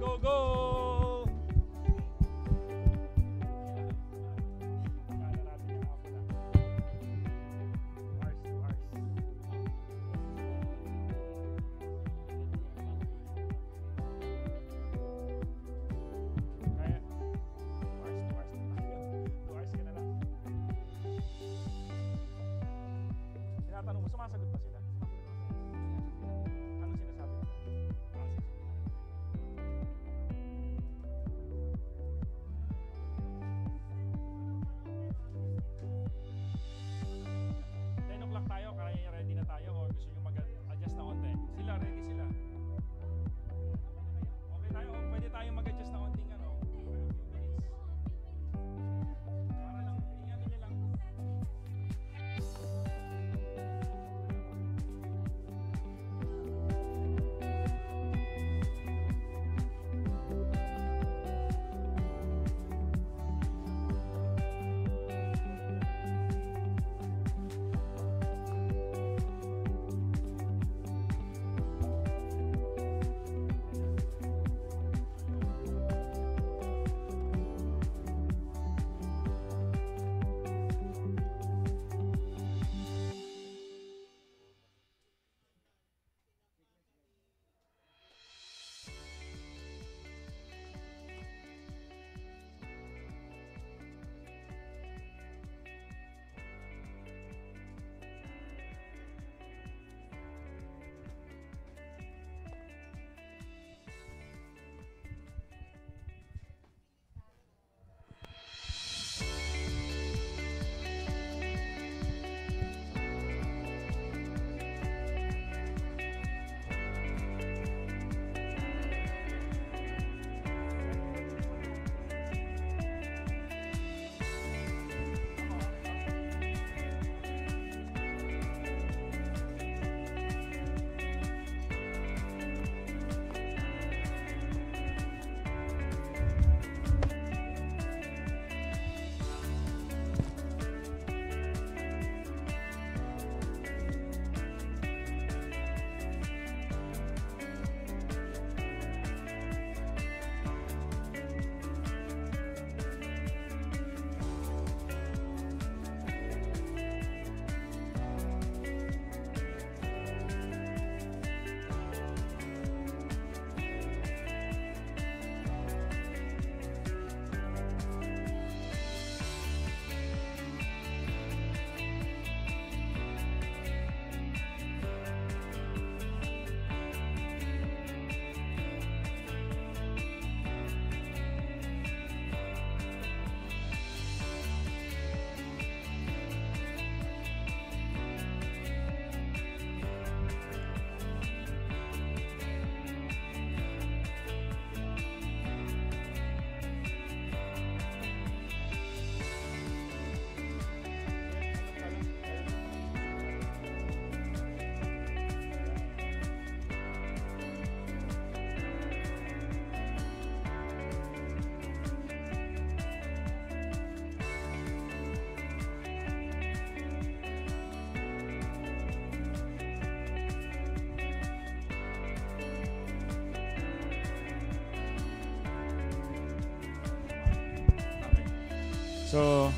Go, go! Tinatanong mo, sumasagot ba sila? Anong sinasabi nila? Tayo, kaya ready na tayo o gusto nyo mag-adjust na konti? Sila, ready sila. Okay tayo, pwede tayo mag-adjust na konting ano. Para lang, i-ano nyo lang. So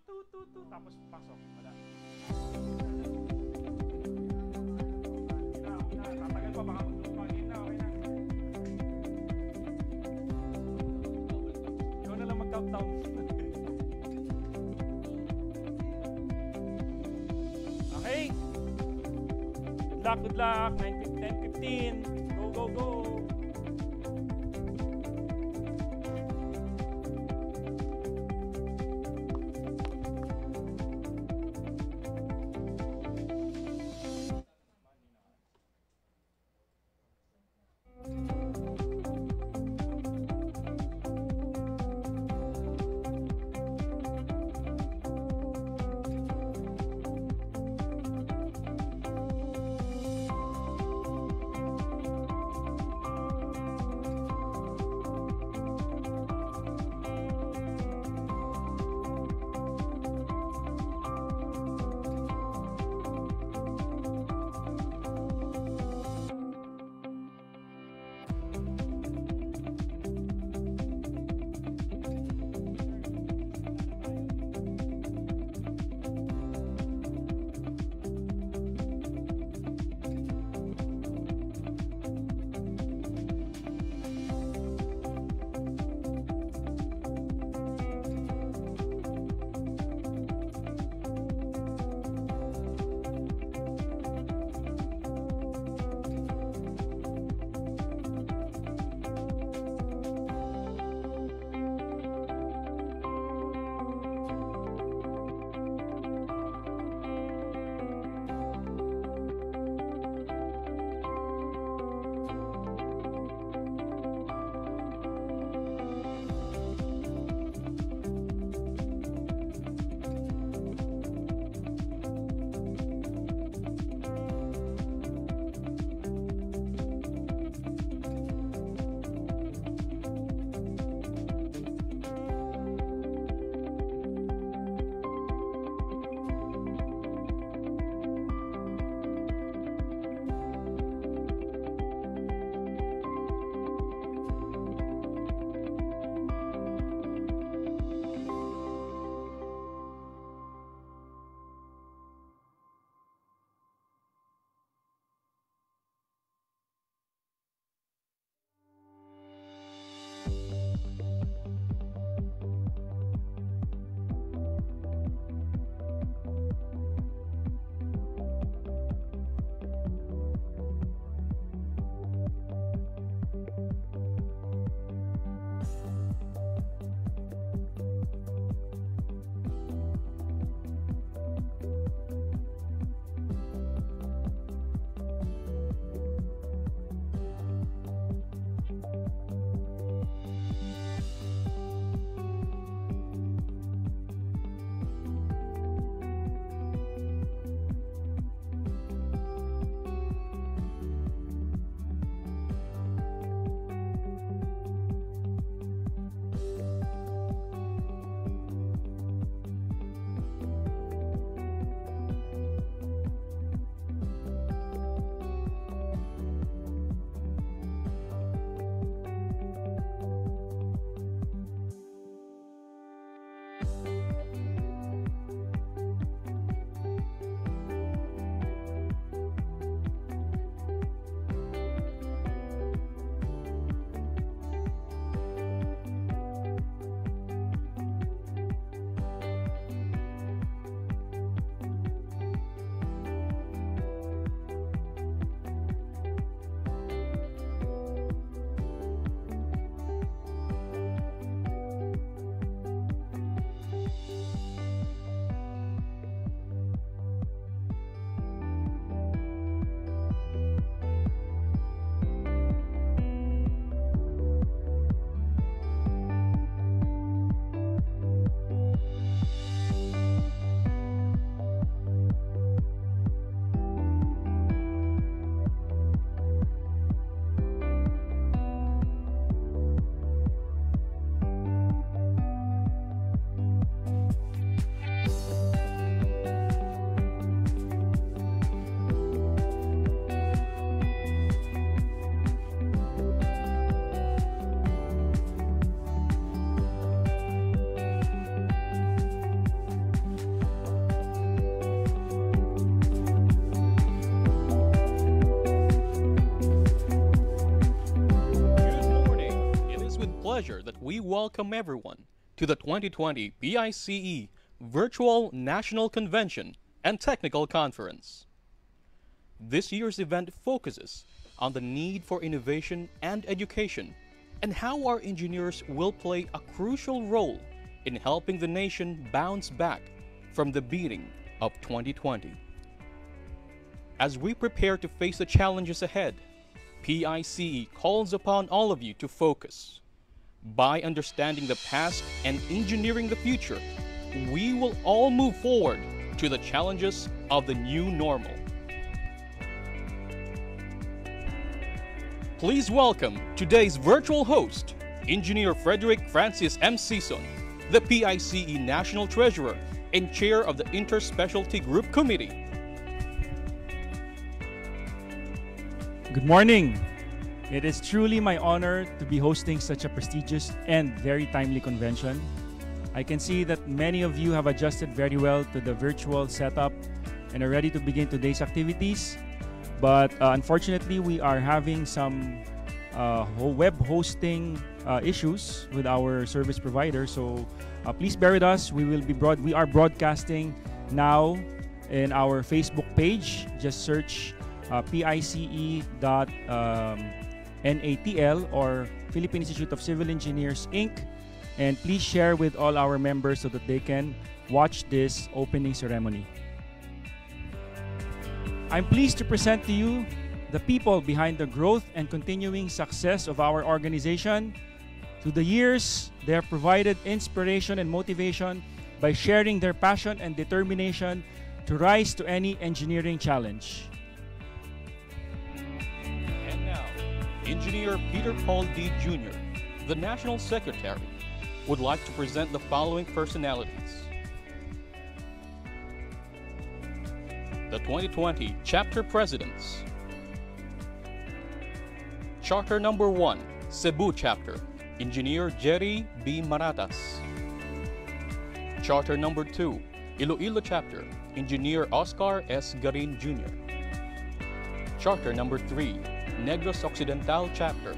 lang, tapos pasok. Wala. Tatagal pa, baka magpapagin na. Okay na. Ikaw na lang mag-countdown. Okay. Good luck. 9, 10, 15. Go, go, go. pleasure that we welcome everyone to the 2020 PICE Virtual National Convention and Technical Conference. This year's event focuses on the need for innovation and education and how our engineers will play a crucial role in helping the nation bounce back from the beating of 2020. As we prepare to face the challenges ahead, PICE calls upon all of you to focus. By understanding the past and engineering the future, we will all move forward to the challenges of the new normal. Please welcome today's virtual host, Engineer Frederick Francis M. Sison, the PICE National Treasurer and Chair of the Interspecialty Group Committee. Good morning. It is truly my honor to be hosting such a prestigious and very timely convention. I can see that many of you have adjusted very well to the virtual setup and are ready to begin today's activities. But unfortunately, we are having some web hosting issues with our service provider. So please bear with us. We are broadcasting now in our Facebook page. Just search PICE.NATL or Philippine Institute of Civil Engineers Inc. And please share with all our members so that they can watch this opening ceremony. I'm pleased to present to you the people behind the growth and continuing success of our organization. Through the years, they have provided inspiration and motivation by sharing their passion and determination to rise to any engineering challenge. And now, Engineer Peter Paul D. Jr., the National Secretary, would like to present the following personalities. The 2020 Chapter Presidents. Charter Number 1, Cebu Chapter, Engineer Jerry B. Maratas. Charter Number 2, Iloilo Chapter, Engineer Oscar S. Garin Jr. Charter Number 3, Negros Occidental Chapter,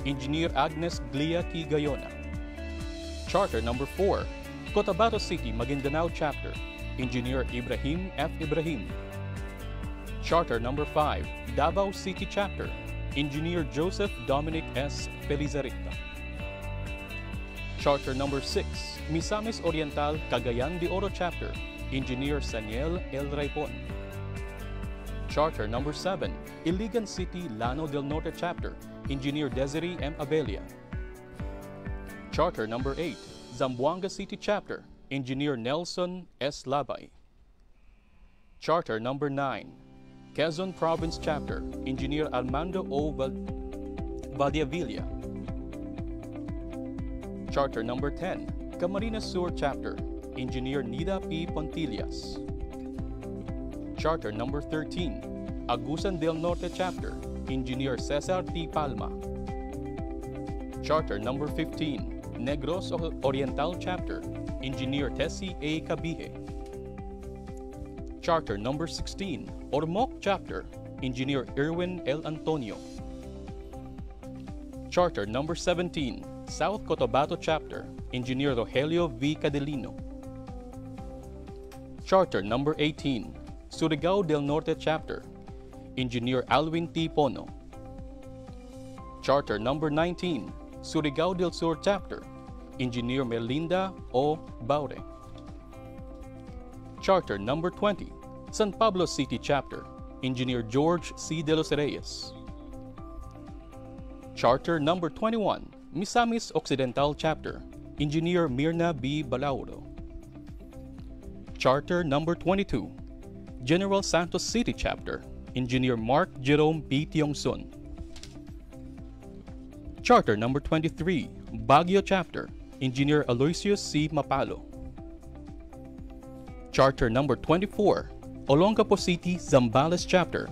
Engineer Agnes Glia T. Gayona. Charter Number 4, Cotabato City, Maguindanao Chapter, Engineer Ibrahim F. Ibrahim. Charter Number 5, Davao City Chapter, Engineer Joseph Dominic S. Felizarita. Charter Number 6, Misamis Oriental, Cagayan de Oro Chapter, Engineer Saniel L. Raipon. Charter Number 7, Iligan City, Lano del Norte Chapter, Engineer Desiree M. Abelia. Charter Number 8, Zamboanga City Chapter, Engineer Nelson S. Labay. Charter Number 9, Quezon Province Chapter, Engineer Armando O. Valdiavilla. Charter Number 10, Camarines Sur Chapter, Engineer Nida P. Pontillas. Charter Number 13, Agusan del Norte Chapter, Engineer Cesar T. Palma. Charter Number 15, Negros Oriental Chapter, Engineer Tessie A. Cabihe. Charter Number 16, Ormoc Chapter, Engineer Erwin L. Antonio. Charter Number 17, South Cotabato Chapter, Engineer Rogelio V. Cadelino. Charter Number 18, Surigao del Norte Chapter, Engineer Alwin T. Pono. Charter Number 19, Surigao del Sur Chapter, Engineer Melinda O. Baure. Charter Number 20, San Pablo City Chapter, Engineer George C. De Los Reyes. Charter Number 21, Misamis Occidental Chapter, Engineer Mirna B. Balauro. Charter Number 22, General Santos City Chapter, Engineer Mark Jerome B. Tiongson. Charter Number 23, Baguio Chapter, Engineer Aloysius C. Mapalo. Charter Number 24, Olongapo City, Zambales Chapter,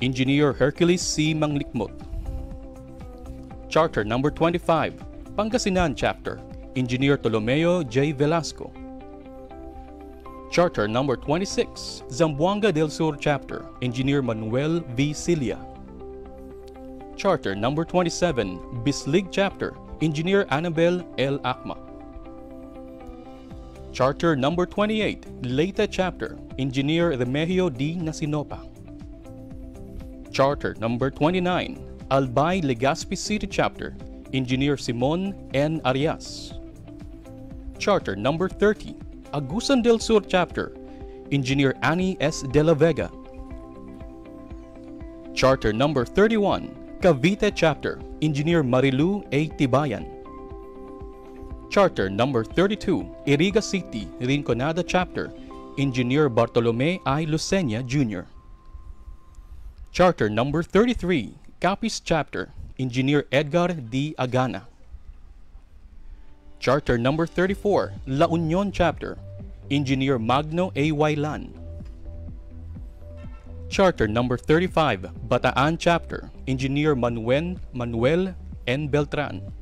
Engineer Hercules C. Manglikmot. Charter Number 25, Pangasinan Chapter, Engineer Tolomeo J. Velasco. Charter Number 26, Zamboanga del Sur Chapter, Engineer Manuel V. Cilia. Charter Number 27, Bislig Chapter, Engineer Annabel L. Acma. Charter number 28, Leyte Chapter, Engineer Remigio D. Nasinopa. Charter number 29, Albay Legazpi City Chapter, Engineer Simon N. Arias. Charter number 30, Agusan del Sur Chapter, Engineer Annie S. De La Vega. Charter number 31, Cavite Chapter, Engineer Marilu A. Tibayan. Charter number 32, Iriga City, Rinconada Chapter, Engineer Bartolome I. Lucena Jr. Charter number 33, Capiz Chapter, Engineer Edgar D. Agana. Charter number 34, La Union Chapter, Engineer Magno A. Wailan. Charter number 35, Bataan Chapter, Engineer Manuel N. Beltran.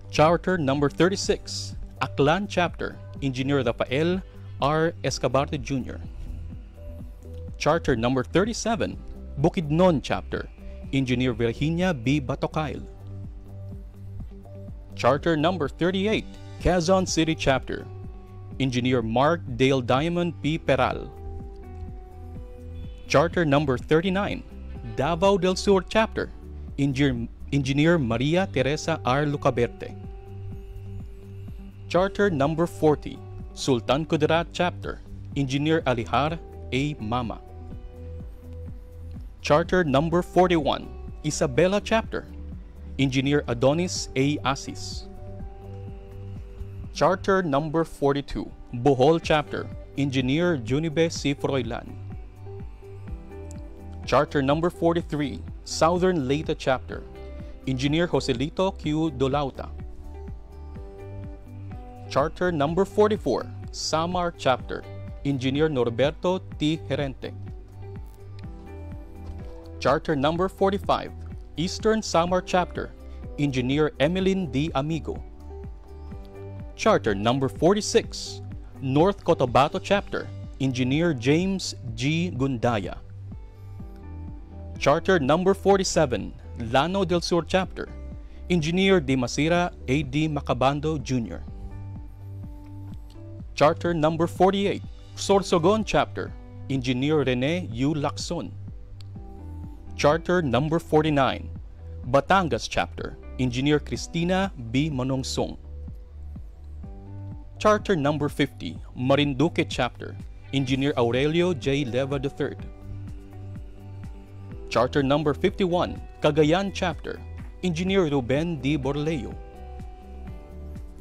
Charter number 36, Aklan Chapter, Engineer Rafael R. Escabarte Jr. Charter number 37, Bukidnon Chapter, Engineer Virginia B. Batocail. Charter number 38, Quezon City Chapter, Engineer Mark Dale Diamond P. Peral. Charter number 39, Davao del Sur Chapter, Engineer Maria Teresa R. Lucaberte. Charter number 40, Sultan Kudarat Chapter, Engineer Alihar A. Mama. Charter number 41, Isabela Chapter, Engineer Adonis A. Asis. Charter number 42, Bohol Chapter, Engineer Junibe C. Froilan. Charter number 43, Southern Leyte Chapter, Engineer Joselito Q. Dolauta. Charter number 44, Samar Chapter, Engineer Norberto T. Herente. Charter number 45, Eastern Samar Chapter, Engineer Emeline D. Amigo. Charter number 46, North Cotabato Chapter, Engineer James G. Gundaya. Charter number 47, Llano del Sur Chapter, Engineer De Masira A. D. Macabando Jr. Charter number 48, Sorsogon Chapter, Engineer Rene U. Lacson. Charter number 49, Batangas Chapter, Engineer Cristina B. Manongsong. Charter number 50, Marinduque Chapter, Engineer Aurelio J. Leva III. Charter number 51, Cagayan Chapter, Engineer Ruben D. Borleo.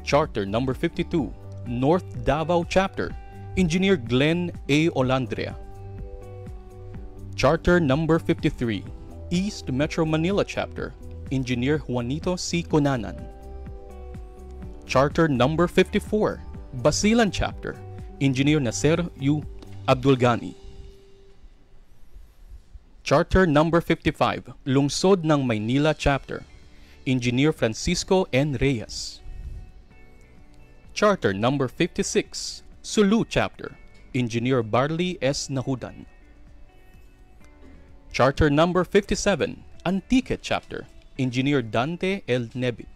Charter number 52, North Davao Chapter, Engineer Glenn A. Olandria. Charter number 53, East Metro Manila Chapter, Engineer Juanito C. Conanan. Charter number 54, Basilan Chapter, Engineer Nasser U. Abdulgani. Charter number 55, Lungsod ng Maynila Chapter, Engineer Francisco N. Reyes. Charter number 56, Sulu Chapter, Engineer Barley S. Nahudan. Charter number 57, Antique Chapter, Engineer Dante L. Nebit.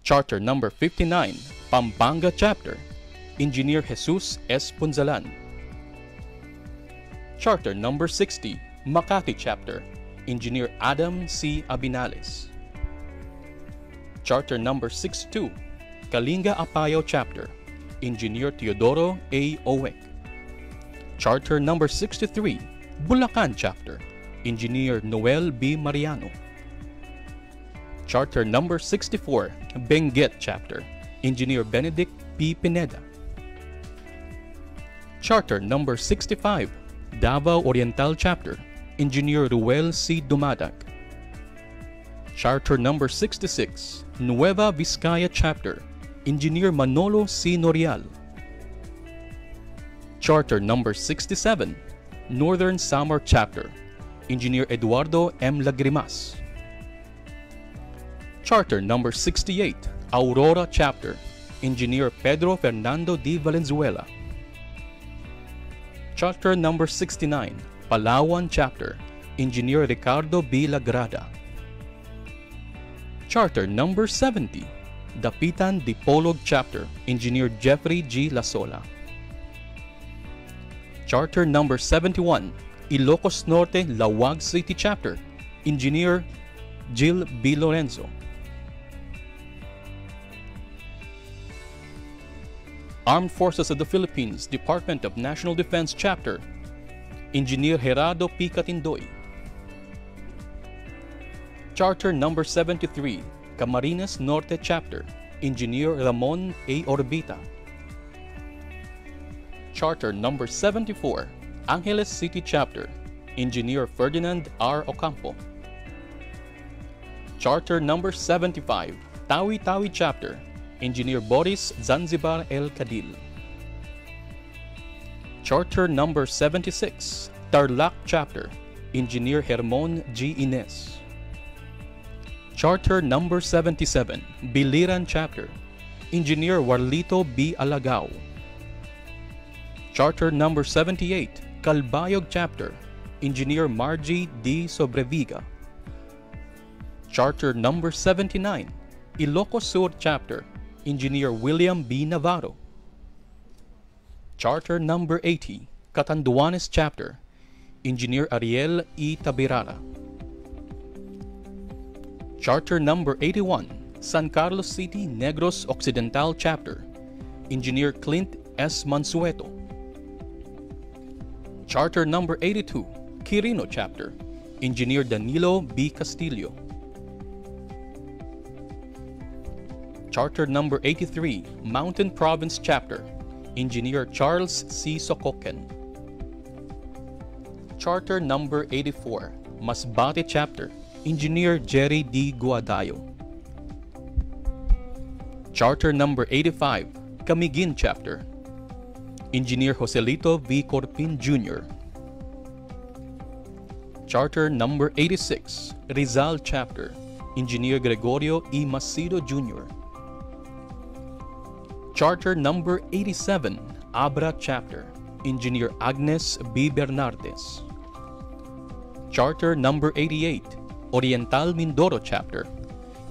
Charter number 59, Pampanga Chapter, Engineer Jesus S. Punzalan. Charter number 60, Makati Chapter, Engineer Adam C. Abinales. Charter number 62, Kalinga Apayao Chapter, Engineer Teodoro A. Owek. Charter number 63, Bulacan Chapter, Engineer Noel B. Mariano. Charter number 64, Benguet Chapter, Engineer Benedict P. Pineda. Charter number 65, Davao Oriental Chapter, Engineer Ruel C. Dumadag. Charter number 66, Nueva Vizcaya Chapter, Engineer Manolo C. Norial. Charter number 67, Northern Samar Chapter, Engineer Eduardo M. Lagrimas. Charter number 68, Aurora Chapter, Engineer Pedro Fernando D. Valenzuela. Charter number 69, Palawan Chapter, Engineer Ricardo B. Lagrada. Charter number 70, Dapitan Dipolog Chapter, Engineer Jeffrey G. Lasola. Charter number 71, Ilocos Norte Lawag City Chapter, Engineer Jill B. Lorenzo. Armed Forces of the Philippines Department of National Defense Chapter, Engineer Gerardo P. Catindoy. Charter number 73, Camarines Norte Chapter, Engineer Ramon A. Orbita. Charter number 74, Angeles City Chapter, Engineer Ferdinand R. Ocampo. Charter number 75, Tawi-Tawi Chapter, Engineer Boris Zanzibar El Cadil. Charter number 76, Tarlac Chapter, Engineer Hermon G. Ines. Charter number 77, Biliran Chapter, Engineer Warlito B. Alagao. Charter number 78, Calbayog Chapter, Engineer Margie D. Sobreviga. Charter number 79, Ilocos Sur Chapter, Engineer William B. Navarro. Charter number 80, Catanduanes Chapter, Engineer Ariel E. Tabirara. Charter number 81, San Carlos City Negros Occidental Chapter, Engineer Clint S. Mansueto. Charter number 82, Quirino Chapter, Engineer Danilo B. Castillo. Charter number 83, Mountain Province Chapter, Engineer Charles C. Sokoken. Charter number 84, Masbate Chapter, Engineer Jerry D. Guadayo. Charter number 85, Camiguin Chapter, Engineer Joselito V. Corpin Jr. Charter number 86, Rizal Chapter, Engineer Gregorio E. Macido Jr. Charter number 87, Abra Chapter, Engineer Agnes B. Bernardes. Charter number 88, Oriental Mindoro Chapter,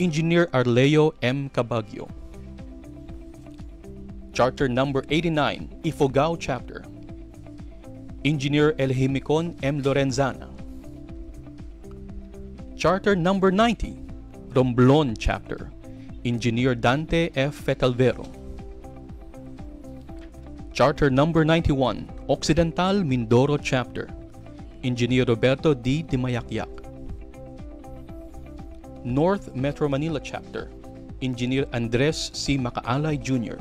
Engineer Arleo M. Cabagyo. Charter number 89, Ifugao Chapter, Engineer Elhimicon M. Lorenzana. Charter number 90, Romblon Chapter, Engineer Dante F. Fetalvero. Charter number 91, Occidental Mindoro Chapter, Engineer Roberto D. Dimayakyak. North Metro Manila Chapter, Engineer Andres C. Macaalay Jr.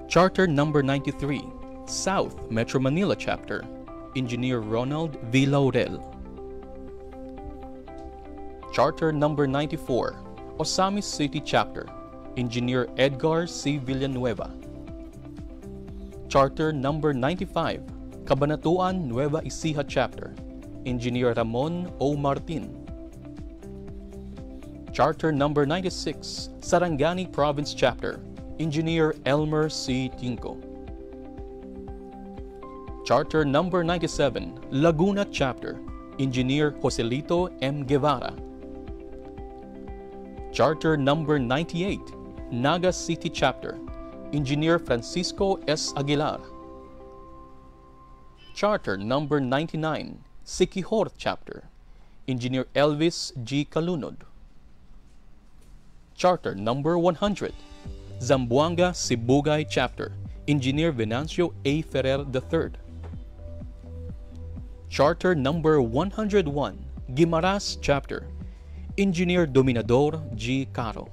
Charter number 93, South Metro Manila Chapter, Engineer Ronald V. Laurel. Charter number 94, Osamis City Chapter, Engineer Edgar C. Villanueva. Charter number 95, Cabanatuan Nueva Ecija Chapter, Engineer Ramon O. Martin. Charter number 96, Sarangani Province Chapter, Engineer Elmer C. Tinko. Charter number 97, Laguna Chapter, Engineer Joselito M. Guevara. Charter number 98, Naga City Chapter, Engineer Francisco S. Aguilar. Charter number 99, Siquijor Chapter, Engineer Elvis G. Calunod. Charter number 100, Zamboanga Sibugay Chapter, Engineer Venancio A. Ferrer III. Charter number 101, Guimaras Chapter, Engineer Dominador G. Caro.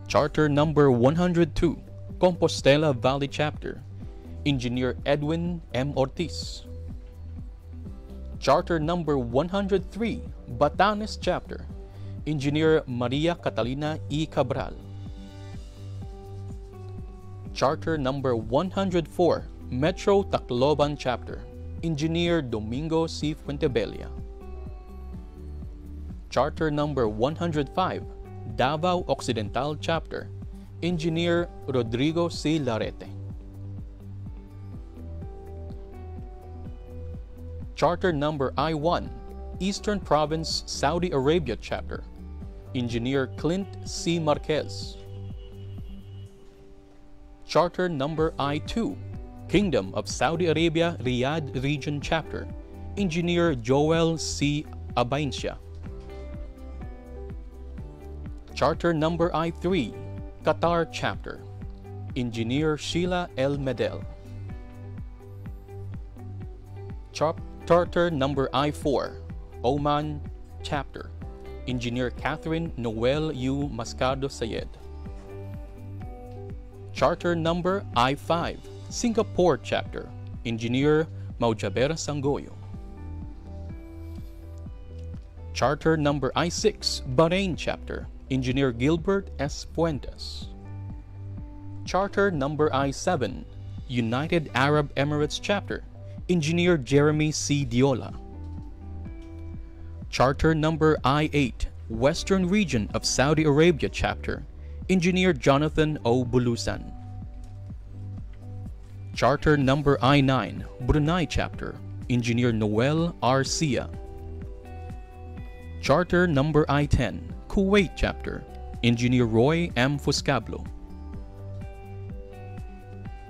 Charter number 102, Compostela Valley Chapter, Engineer Edwin M. Ortiz. Charter number 103, Batanes Chapter, Engineer Maria Catalina E. Cabral. Charter number 104, Metro Tacloban Chapter, Engineer Domingo C. Fuentebella. Charter number 105, Davao Occidental Chapter, Engineer Rodrigo C. Larete. Charter number I-1, Eastern Province, Saudi Arabia Chapter, Engineer Clint C. Marquez. Charter Number I-2, Kingdom of Saudi Arabia Riyadh Region Chapter, Engineer Joel C. Abainsya. Charter Number I-3, Qatar Chapter, Engineer Sheila El Medel. Charter Number I-4, Oman Chapter, Engineer Catherine Noel U. Mascado Sayed. Charter Number I-5, Singapore Chapter, Engineer Maujaber Sangoyo. Charter Number I-6, Bahrain Chapter, Engineer Gilbert S. Fuentes. Charter Number I-7, United Arab Emirates Chapter, Engineer Jeremy C. Diola. Charter Number I-8, Western Region of Saudi Arabia Chapter, Engineer Jonathan O. Bulusan. Charter Number I-9, Brunei Chapter, Engineer Noel R. Sia. Charter Number I-10, Kuwait Chapter, Engineer Roy M. Fuscablo.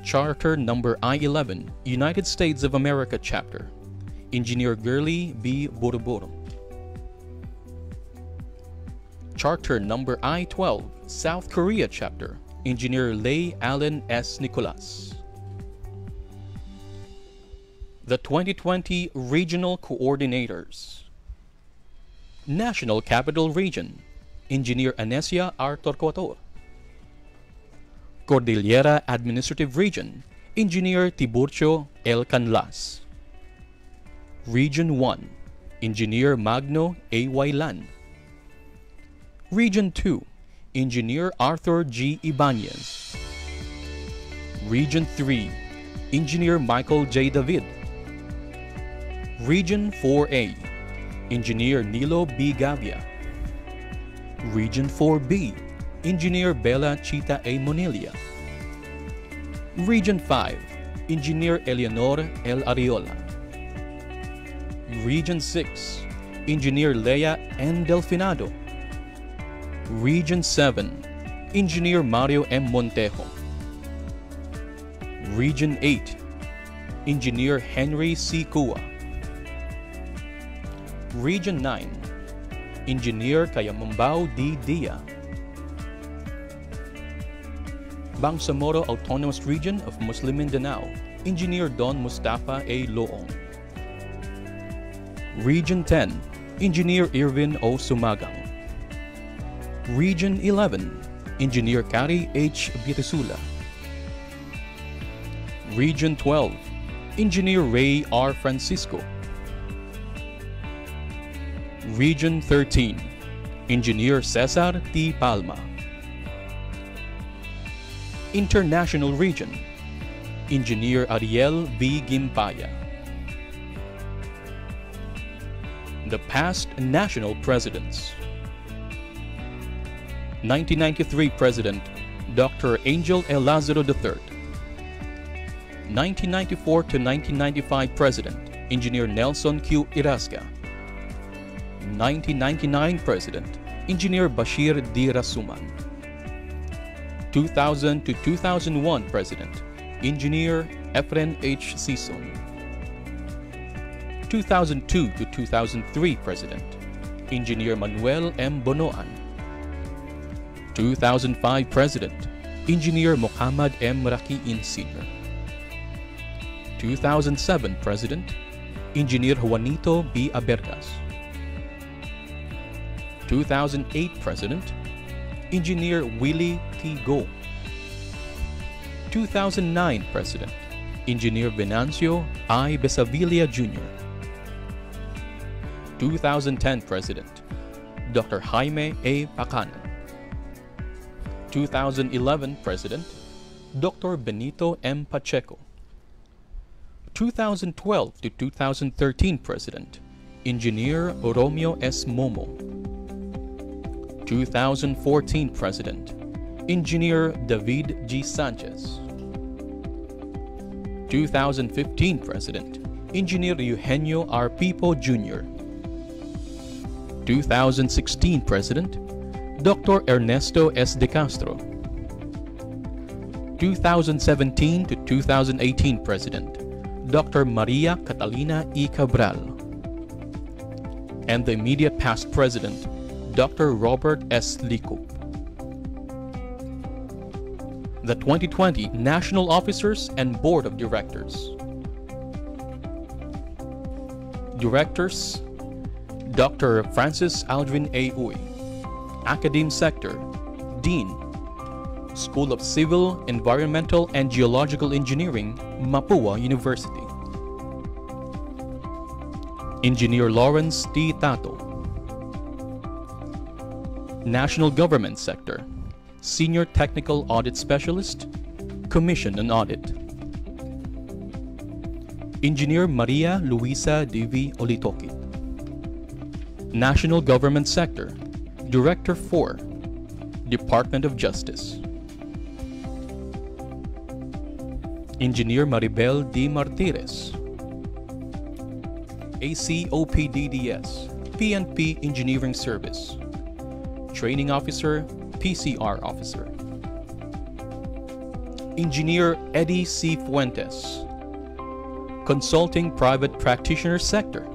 Charter Number I-11, United States of America Chapter, Engineer Gurley B. Boroboro. Charter Number I-12, South Korea Chapter, Engineer Lay Allen S. Nicolas. The 2020 Regional Coordinators. National Capital Region, Engineer Anesia R. Torquato. Cordillera Administrative Region, Engineer Tiburcio L. Canlas. Region 1, Engineer Magno A. Wailan. Region 2, Engineer Arthur G. Ibanez. Region 3, Engineer Michael J. David. Region 4A, Engineer Nilo B. Gavia. Region 4B, Engineer Bella Chita A. Monilia. Region 5, Engineer Eleanor L. Ariola. Region 6, Engineer Leia N. Delfinado. Region 7, Engineer Mario M. Montejo. Region 8, Engineer Henry C. Cua. Region 9, Engineer Kayamambao D. Dia. Bangsamoro Autonomous Region of Muslim Mindanao, Engineer Don Mustafa A. Loong. Region 10, Engineer Irvin O. Sumagang. Region 11, Engineer Kari H. Bitisula. Region 12, Engineer Ray R. Francisco. Region 13, Engineer Cesar T. Palma. International Region, Engineer Ariel V. Gimpaya. The past national presidents. 1993 President, Dr. Angel L. Lazaro III. 1994 to 1995 President, Engineer Nelson Q. Irasca. 1999 President, Engineer Bashir D. Rasuman. 2000 to 2001 President, Engineer Efren H. Sison. 2002 to 2003 President, Engineer Manuel M. Bonoan. 2005 President, Engineer Muhammad M. Rakiin Sr. 2007 President, Engineer Juanito B. Abergas. 2008 President, Engineer Willie T. Go. 2009 President, Engineer Venancio I. Besavilla Jr. 2010 President, Dr. Jaime A. Pacanan. 2011 President, Dr. Benito M. Pacheco. 2012 to 2013 President, Engineer Romeo S. Momo. 2014 President, Engineer David G. Sanchez. 2015 President, Engineer Eugenio R. Pipo Jr. 2016 President, Dr. Ernesto S. De Castro. 2017 to 2018 President, Dr. Maria Catalina E. Cabral. And the immediate past President, Dr. Robert S. Licup. The 2020 National Officers and Board of Directors. Directors, Dr. Francis Aldrin A. Uy, Academe Sector, Dean, School of Civil, Environmental and Geological Engineering, Mapua University. Engineer Lawrence T. Tato. National Government Sector, Senior Technical Audit Specialist, Commission on Audit. Engineer Maria Luisa Divi Olitoki. National Government Sector, Director 4, Department of Justice. Engineer Maribel D. Martires. ACOPDDS, PNP Engineering Service. Training Officer, PCR Officer. Engineer Eddie C. Fuentes. Consulting Private Practitioner Sector.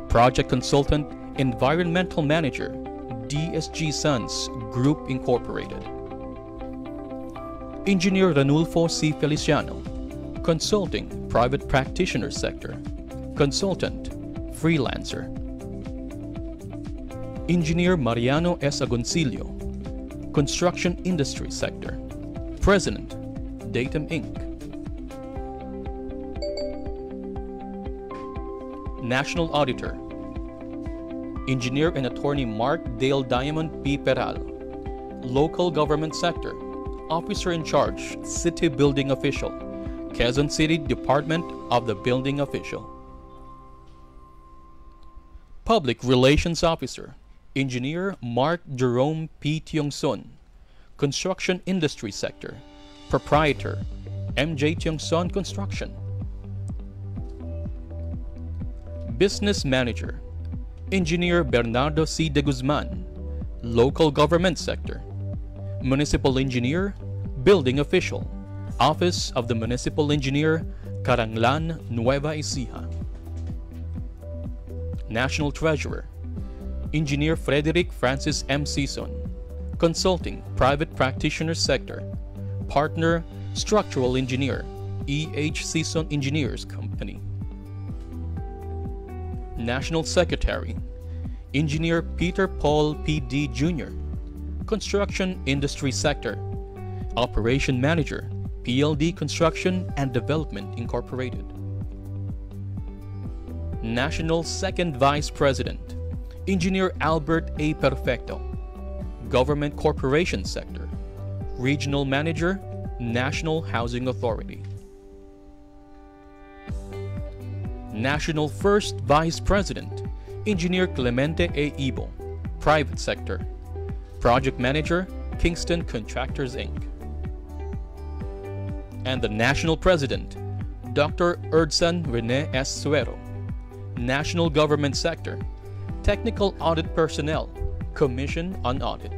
Project Consultant, Environmental Manager, DSG Sons Group Incorporated. Engineer Ranulfo C. Feliciano. Consulting Private Practitioner Sector. Consultant, Freelancer. Engineer Mariano S. Agoncillo. Construction Industry Sector. President, Datum Inc. National Auditor, Engineer and Attorney Mark Dale Diamond P. Peral. Local Government Sector, Officer in Charge, City Building Official, Quezon City Department of the Building Official. Public Relations Officer, Engineer Mark Jerome P. Tiongson. Construction Industry Sector, Proprietor, MJ Tiongson Construction. Business Manager, Engineer Bernardo C. De Guzman. Local Government Sector, Municipal Engineer, Building Official, Office of the Municipal Engineer, Caranglan, Nueva Ecija. National Treasurer, Engineer Frederick Francis M. Sison. Consulting, Private Practitioner Sector. Partner, Structural Engineer, E.H. Sison Engineers Company. National Secretary, Engineer Peter Paul P. D. Jr. Construction Industry Sector. Operation Manager, PLD Construction and Development Incorporated. National Second Vice President, Engineer Albert A. Perfecto. Government Corporation Sector. Regional Manager, National Housing Authority. National First Vice President, Engineer Clemente A. Ibo. Private Sector. Project Manager, Kingston Contractors Inc. And the National President, Dr. Erdsan Rene S. Suero. National Government Sector, Technical Audit Personnel, Commission on Audit.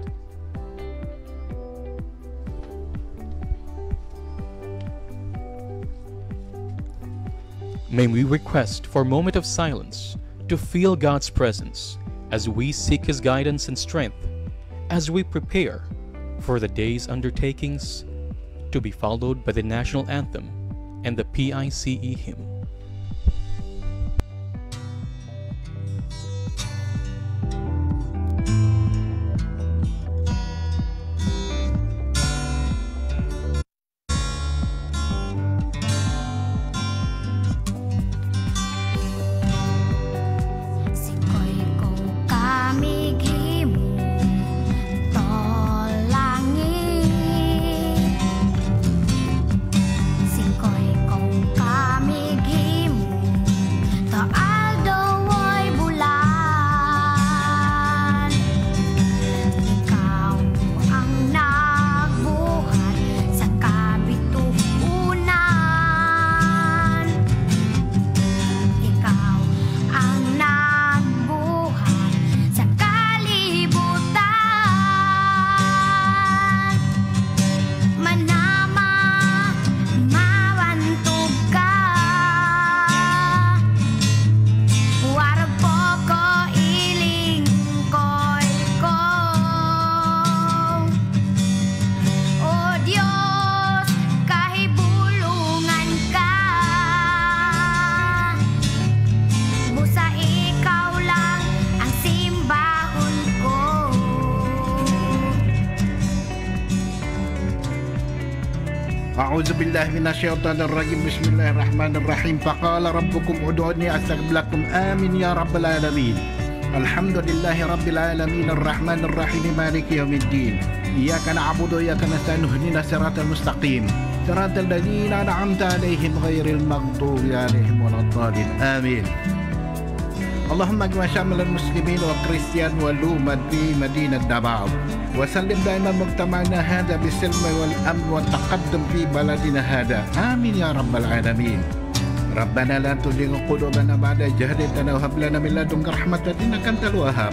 May we request for a moment of silence to feel God's presence as we seek His guidance and strength as we prepare for the day's undertakings, to be followed by the national anthem and the PICE hymn. Kami أعوذ بالله من الشيطان الرجيم بسم الله الرحمن الرحيم فقال ربكم ادعوني أستجب لكم آمين يا رب العالمين الحمد لله رب العالمين الرحمن الرحيم مالك يوم الدين إياك نعبد وإياك نستعين اهدنا الصراط المستقيم صراط الذين أنعمت عليهم غير المغضوب عليهم ولا الضالين آمين اللهم اجمع شامل المسلمين والكريستيان والأمة في مدينة دباو وسلم دائما مجتمعنا هذا بالسلم والأمن والتقدم في بلدنا هذا آمين يا رب العالمين ربنا لا تزغ قلوبنا بعد إذ هديتنا وهب لنا من لدنك رحمة إنك أنت الوهاب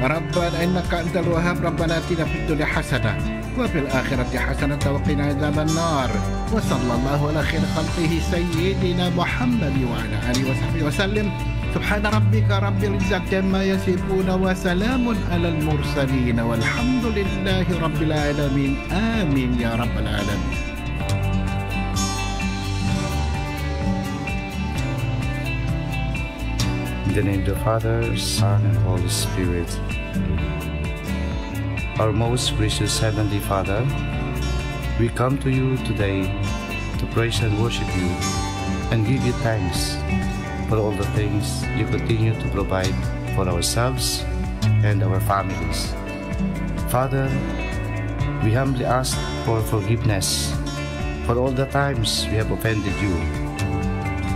ربنا إنك أنت الوهاب ربنا آتنا في الدنيا حسنة وفي الآخرة حسنة وقنا عذاب النار وصلى الله على خير خلقه سيدنا محمد وعلى آله وصحبه وسلم سبحان ربك رب العزة عما يصفون وسلام على المرسلين والحمد لله رب العالمين آمين يا رب العالمين. In the name of the Father, Son, and Holy Spirit. Our most gracious Heavenly Father, we come to you today to praise and worship you and give you thanks for all the things you continue to provide for ourselves and our families. Father, we humbly ask for forgiveness for all the times we have offended you,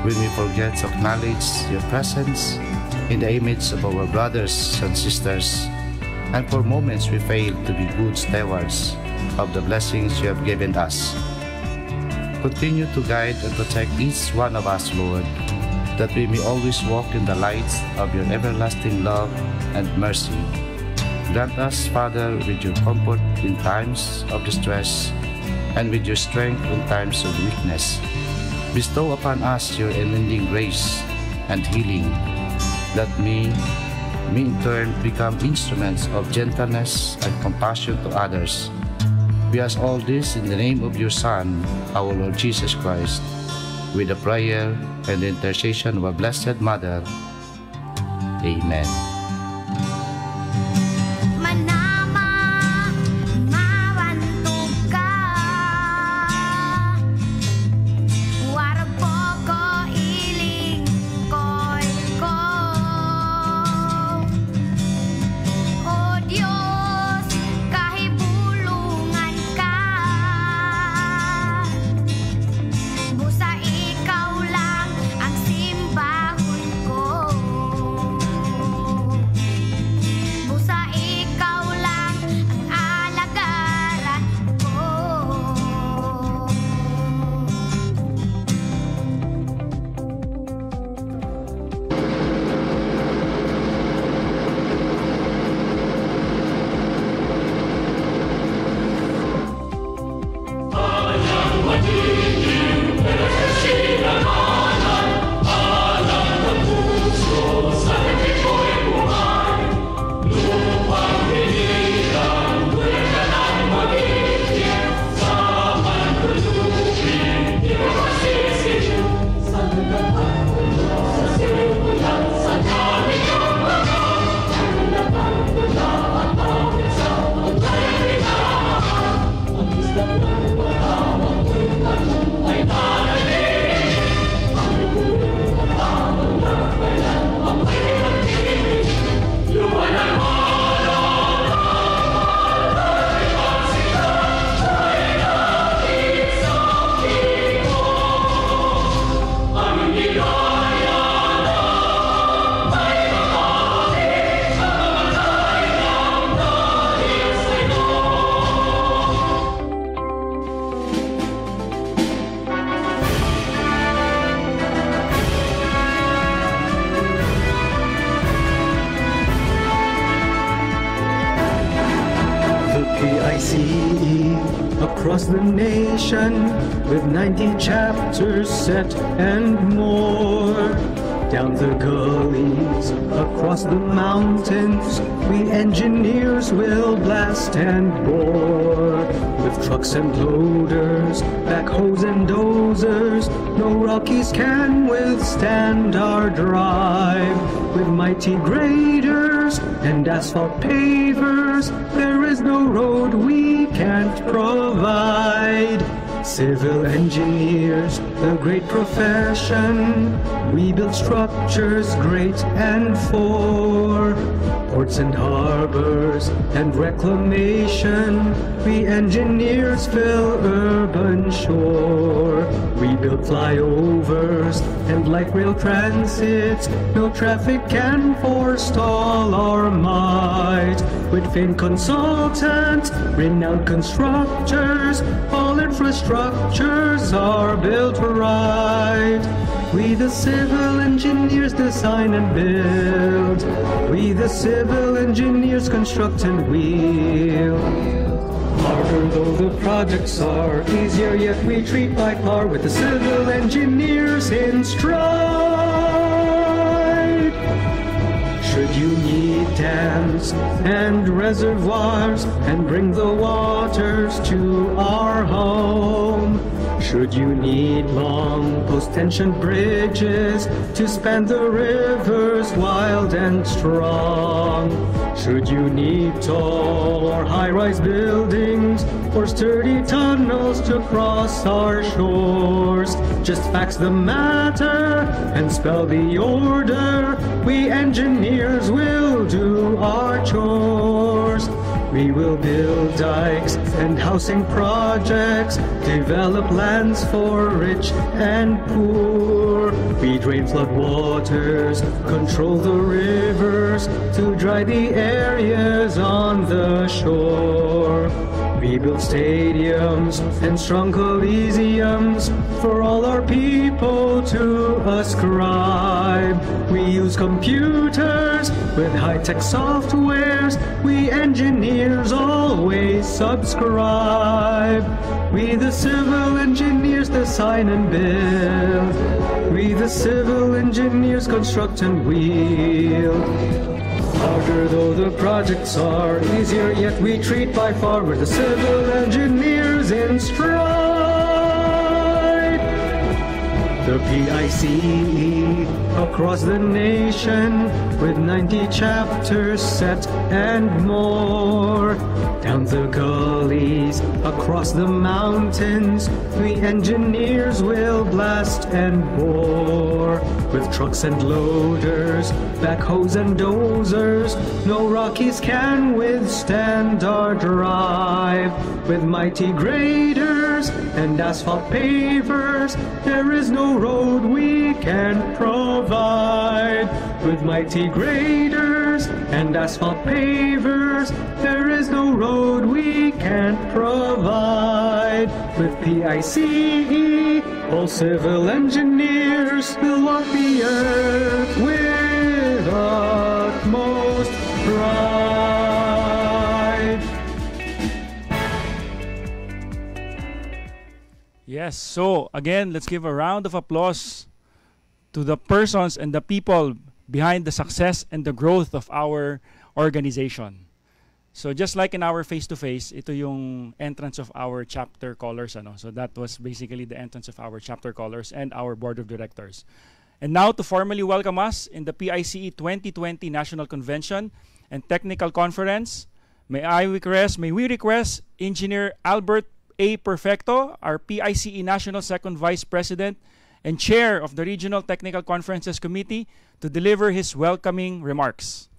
when we forget to acknowledge your presence in the image of our brothers and sisters, and for moments we failed to be good stewards of the blessings you have given us. Continue to guide and protect each one of us, Lord, that we may always walk in the light of your everlasting love and mercy. Grant us, Father, with your comfort in times of distress and with your strength in times of weakness. Bestow upon us your unending grace and healing, that we may in turn become instruments of gentleness and compassion to others. We ask all this in the name of your Son, our Lord Jesus Christ, with the prayer and the intercession of our Blessed Mother. Amen. PICE across the nation with 90 chapters set and more. Down the gullies, across the mountains, we engineers will blast and bore. With trucks and loaders, backhoes and dozers, no Rockies can withstand our drive. With mighty graders and asphalt pavers, there is no road we can't provide. Civil engineers, the great profession. We build structures great and for ports and harbors and reclamation. We engineers fill urban shore. We build flyovers and light rail transits. No traffic can forestall our might. With famed consultants, renowned constructors, all infrastructures are built right. We the civil engineers design and build. We the civil engineers construct and wield. Harder though the projects are, easier yet we treat by par with the civil engineers in stride. Should you need dams and reservoirs and bring the waters to our home, should you need long post-tension bridges to span the rivers wild and strong, should you need tall or high-rise buildings or sturdy tunnels to cross our shores, just fax the matter and spell the order. We engineers will do our chores. We will build dikes and housing projects, develop lands for rich and poor. We drain flood waters, control the rivers to dry the areas on the shore. We build stadiums and strong coliseums for all our people to ascribe. We use computers with high-tech softwares. We engineers always subscribe. We the civil engineers design and build. We the civil engineers construct and wield. Harder though the projects are, easier yet we treat by far. We're the civil engineers in stride. The PICE across the nation with 90 chapters set and more. Down the gullies, across the mountains, we engineers will blast and bore. With trucks and loaders, backhoes and dozers, no Rockies can withstand our drive. With mighty graders and asphalt pavers, there is no road we can't provide. With mighty graders and asphalt pavers, there is no road we can't provide. With PICE, all civil engineers will walk the earth with utmost pride. Yes, so again, let's give a round of applause to the persons and the people behind the success and the growth of our organization. So just like in our face-to-face, ito yung entrance of our chapter callers. So that was basically the entrance of our chapter callers and our board of directors. And now to formally welcome us in the PICE 2020 National Convention and Technical Conference, may we request Engineer Albert A. Perfecto, our PICE National Second Vice President and Chair of the Regional Technical Conferences Committee, to deliver his welcoming remarks.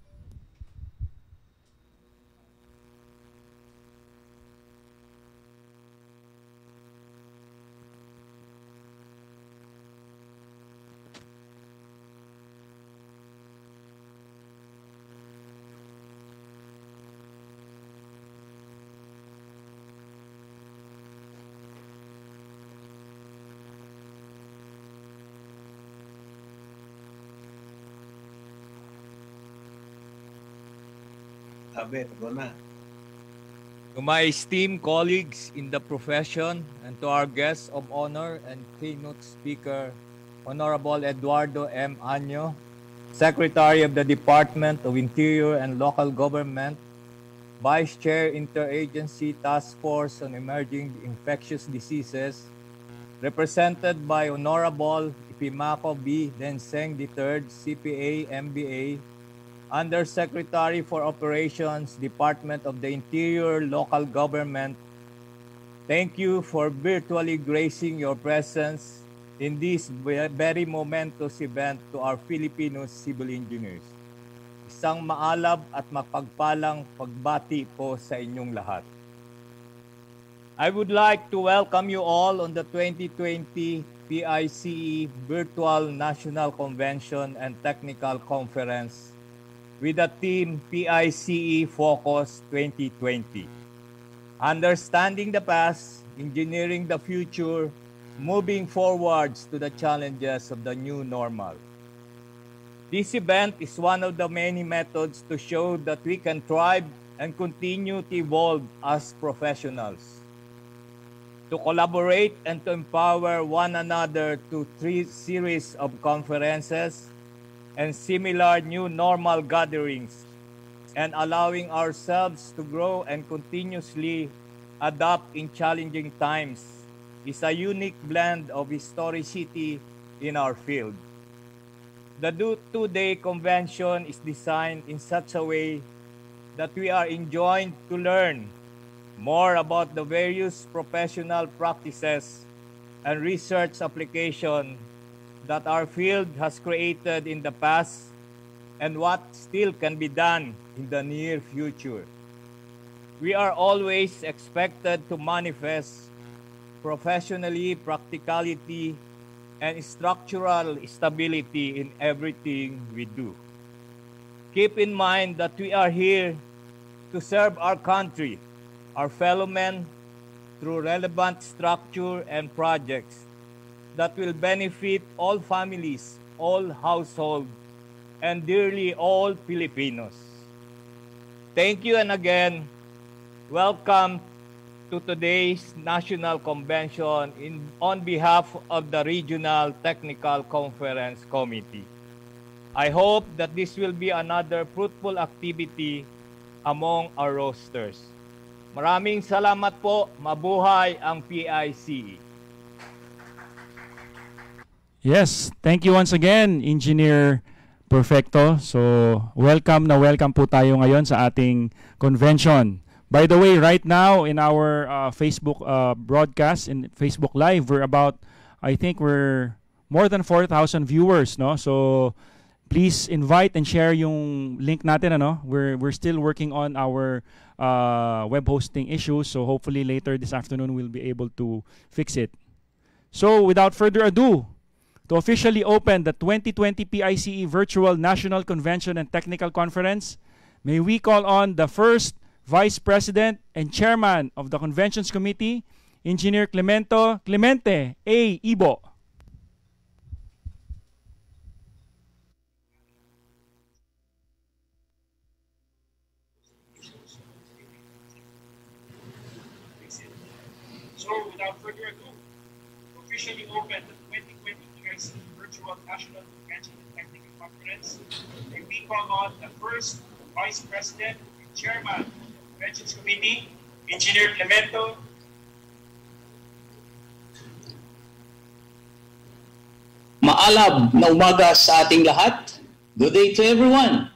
To my esteemed colleagues in the profession and to our guests of honor and keynote speaker, Honorable Eduardo M. Año, Secretary of the Department of Interior and Local Government, Vice Chair Interagency Task Force on Emerging Infectious Diseases, represented by Honorable Ipimaco B. Denseng III, CPA, MBA, Undersecretary for Operations, Department of the Interior, Local Government, Thank you for virtually gracing your presence in this very momentous event to our Filipino civil engineers. Isang maalab at mapagpalang pagbati po sa inyong lahat. I would like to welcome you all on the 2020 PICE Virtual National Convention and Technical Conference with the theme PICE Focus 2020. Understanding the past, engineering the future, moving forwards to the challenges of the new normal. This event is one of the many methods to show that we can thrive and continue to evolve as professionals, to collaborate and to empower one another to 3 series of conferences and similar new normal gatherings, and allowing ourselves to grow and continuously adapt in challenging times is a unique blend of historicity in our field. The two-day convention is designed in such a way that we are enjoined to learn more about the various professional practices and research application that our field has created in the past and what still can be done in the near future. We are always expected to manifest professionally practicality and structural stability in everything we do. Keep in mind that we are here to serve our country, our fellow men, through relevant structure and projects that will benefit all families, all households, and dearly all Filipinos. Thank you, and again, welcome to today's National Convention on behalf of the Regional Technical Conference Committee. I hope that this will be another fruitful activity among our rosters. Maraming salamat po. Mabuhay ang PICE. Yes, thank you once again, Engineer Perfecto. So, welcome po tayo ngayon sa ating convention. By the way, right now in our Facebook broadcast, in Facebook Live, I think we're more than 4,000 viewers, no? So, please invite and share yung link natin, ano? We're still working on our web hosting issues, so hopefully later this afternoon we'll be able to fix it. So, without further ado, to officially open the 2020 PICE Virtual National Convention and Technical Conference, may we call on the first Vice President and Chairman of the Conventions Committee, Engineer Clemente A. Ibo. So, without further ado, officially open the 2020 PICE Virtual National Convention and Technical Conference, and we call on the first Vice President and Chairman of the Conventions Committee, Engineer Clemente. Maalab na umaga sa ating lahat. Good day to everyone.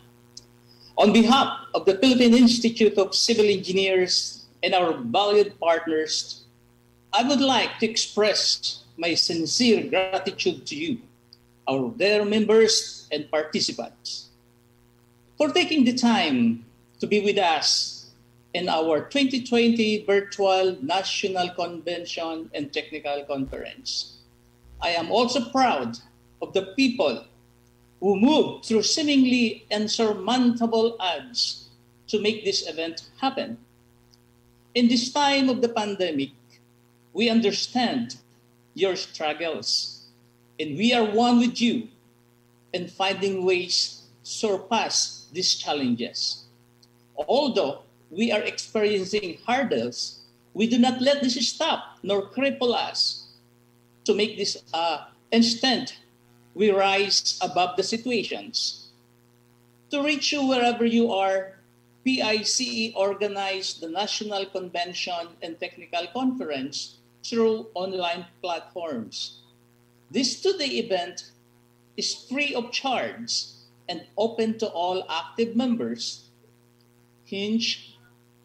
On behalf of the Philippine Institute of Civil Engineers and our valued partners, I would like to express my sincere gratitude to you, our dear members and participants, for taking the time to be with us in our 2020 Virtual National Convention and Technical Conference. I am also proud of the people who moved through seemingly insurmountable odds to make this event happen. In this time of the pandemic, we understand your struggles, and we are one with you in finding ways to surpass these challenges. Although we are experiencing hurdles, we do not let this stop nor cripple us. To make this instant, we rise above the situations. To reach you wherever you are, PICE organized the National Convention and Technical Conference through online platforms. This two-day event is free of charge and open to all active members. Hinged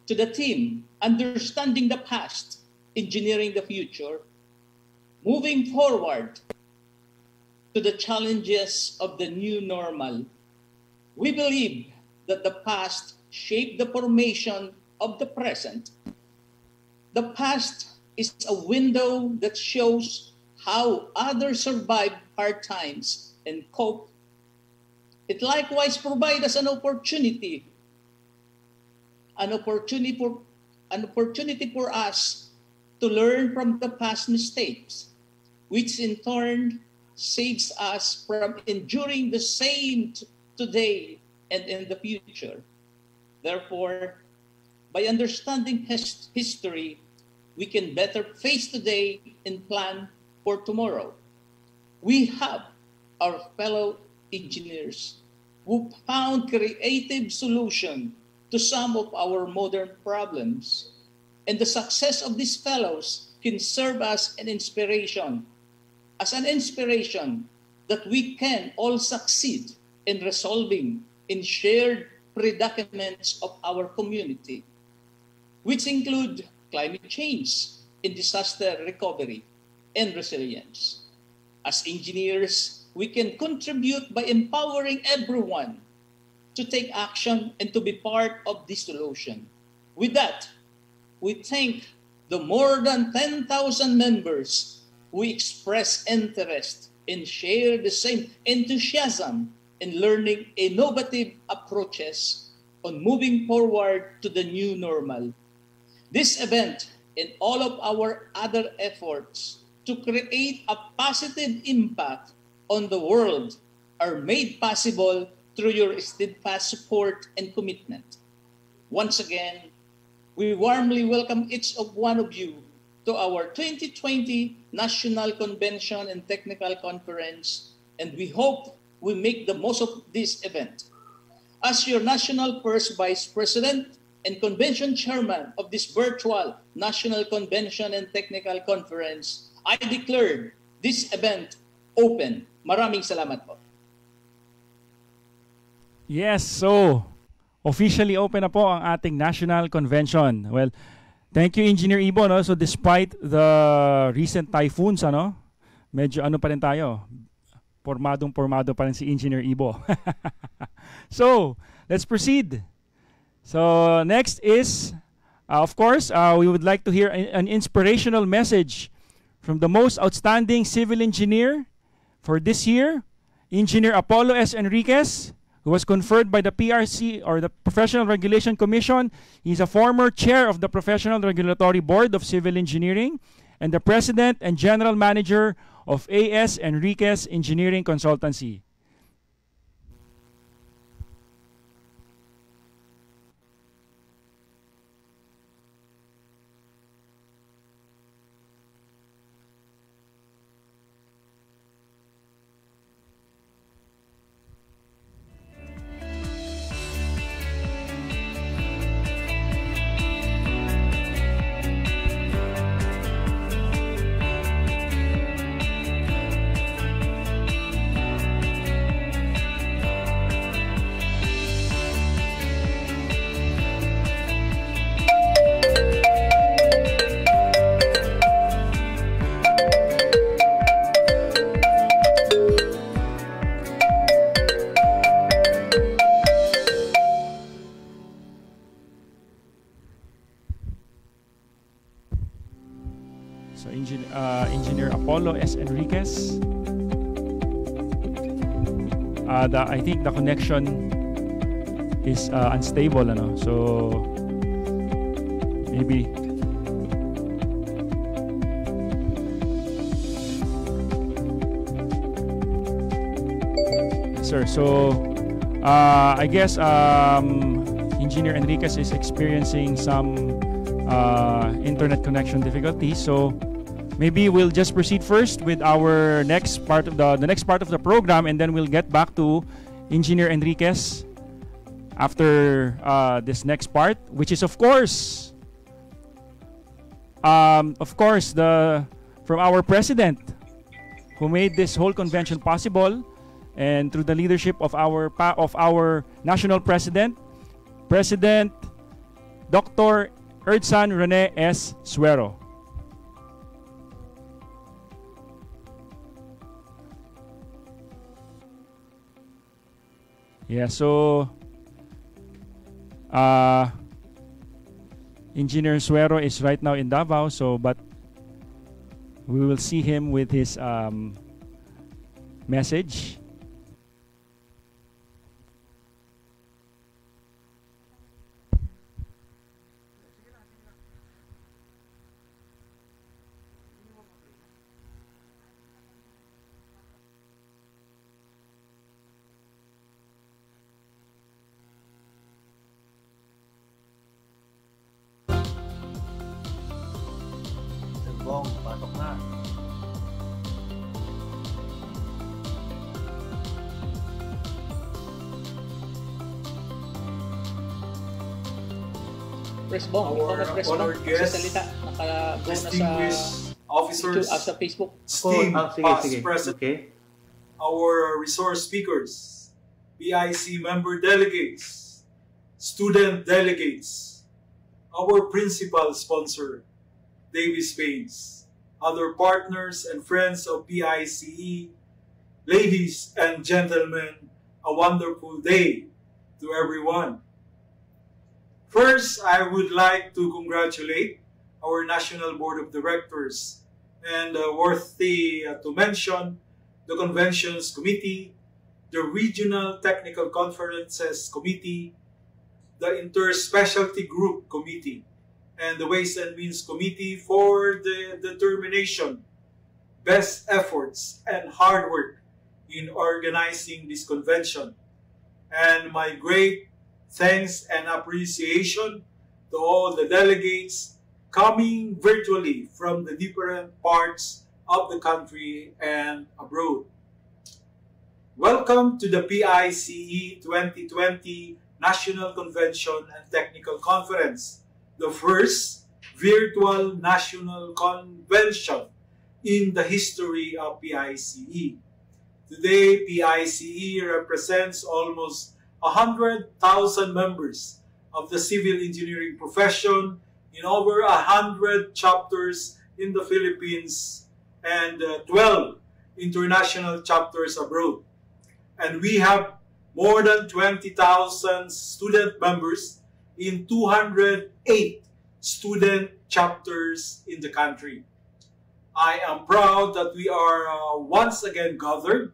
to the theme, Understanding the Past, engineering the future, moving forward to the challenges of the new normal. We believe that the past shaped the formation of the present. The past is a window that shows how others survived hard times and cope. It likewise provides us an opportunity for us to learn from the past mistakes, which in turn saves us from enduring the same today and in the future. Therefore, by understanding history, we can better face today and plan for tomorrow. We have our fellow engineers who found creative solutions to some of our modern problems. And the success of these fellows can serve as an inspiration that we can all succeed in resolving in shared predicaments of our community, which include climate change and disaster recovery and resilience. As engineers, we can contribute by empowering everyone to take action and to be part of this solution. With that, we thank the more than 10,000 members who express interest and share the same enthusiasm in learning innovative approaches on moving forward to the new normal. This event and all of our other efforts to create a positive impact on the world are made possible through your steadfast support and commitment. Once again, we warmly welcome each of one of you to our 2020 National Convention and Technical Conference, and we hope we make the most of this event. As your National First Vice President and Convention Chairman of this virtual National Convention and Technical Conference, I declare this event open. Maraming salamat po. Yes, so officially open na po ang ating National Convention. Well, thank you Engineer Ibo, no? So despite the recent typhoons, medyo pa rin tayo. Pormadong-pormado pa rin si Engineer Ibo. So, let's proceed. So, next is, of course, we would like to hear an inspirational message from the most outstanding civil engineer for this year, Engineer Apollo S. Enriquez, who was conferred by the PRC, or the Professional Regulation Commission. He's a former chair of the Professional Regulatory Board of Civil Engineering and the president and general manager of A.S. Enriquez Engineering Consultancy. So Engineer Apollo S. Enriquez. I think the connection is unstable, so maybe. Sir, so I guess Engineer Enriquez is experiencing some internet connection difficulties, so maybe we'll just proceed first with our next part of the next part of the program, and then we'll get back to Engineer Enriquez after this next part, which is of course the from our president, who made this whole convention possible, and through the leadership of our national president, President Dr. Erdsan Rene S. Suero. Yeah, so Engineer Suero is right now in Davao, so but we will see him with his message. Pasok na. Press Bong, ikaw na press Bong. Sasalita, nakabuo na distinguished officers, sa Facebook. esteemed past present, Okay. our resource speakers, PIC member delegates, student delegates, our principal sponsor, Davis Paints, other partners and friends of PICE, ladies and gentlemen, a wonderful day to everyone. First, I would like to congratulate our National Board of Directors and worthy to mention the Conventions Committee, the Regional Technical Conferences Committee, the Interspecialty Group Committee, and the Ways and Means Committee for the determination, best efforts, and hard work in organizing this convention. And my great thanks and appreciation to all the delegates coming virtually from the different parts of the country and abroad. Welcome to the PICE 2020 National Convention and Technical Conference, the first virtual national convention in the history of PICE. Today, PICE represents almost 100,000 members of the civil engineering profession in over 100 chapters in the Philippines and 12 international chapters abroad. And we have more than 20,000 student members in 208 student chapters in the country. I am proud that we are once again gathered,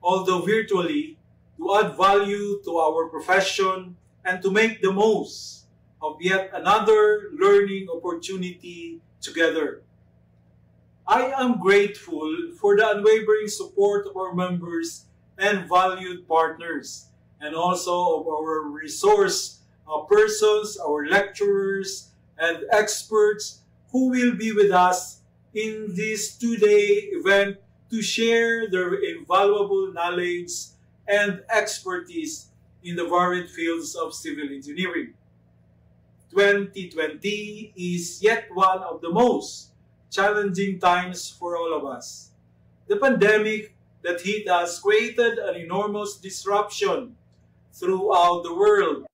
although virtually, to add value to our profession and to make the most of yet another learning opportunity together. I am grateful for the unwavering support of our members and valued partners, and also of our resource persons, our lecturers, and experts who will be with us in this two-day event to share their invaluable knowledge and expertise in the varied fields of civil engineering. 2020 is yet one of the most challenging times for all of us. The pandemic that hit us created an enormous disruption throughout the world.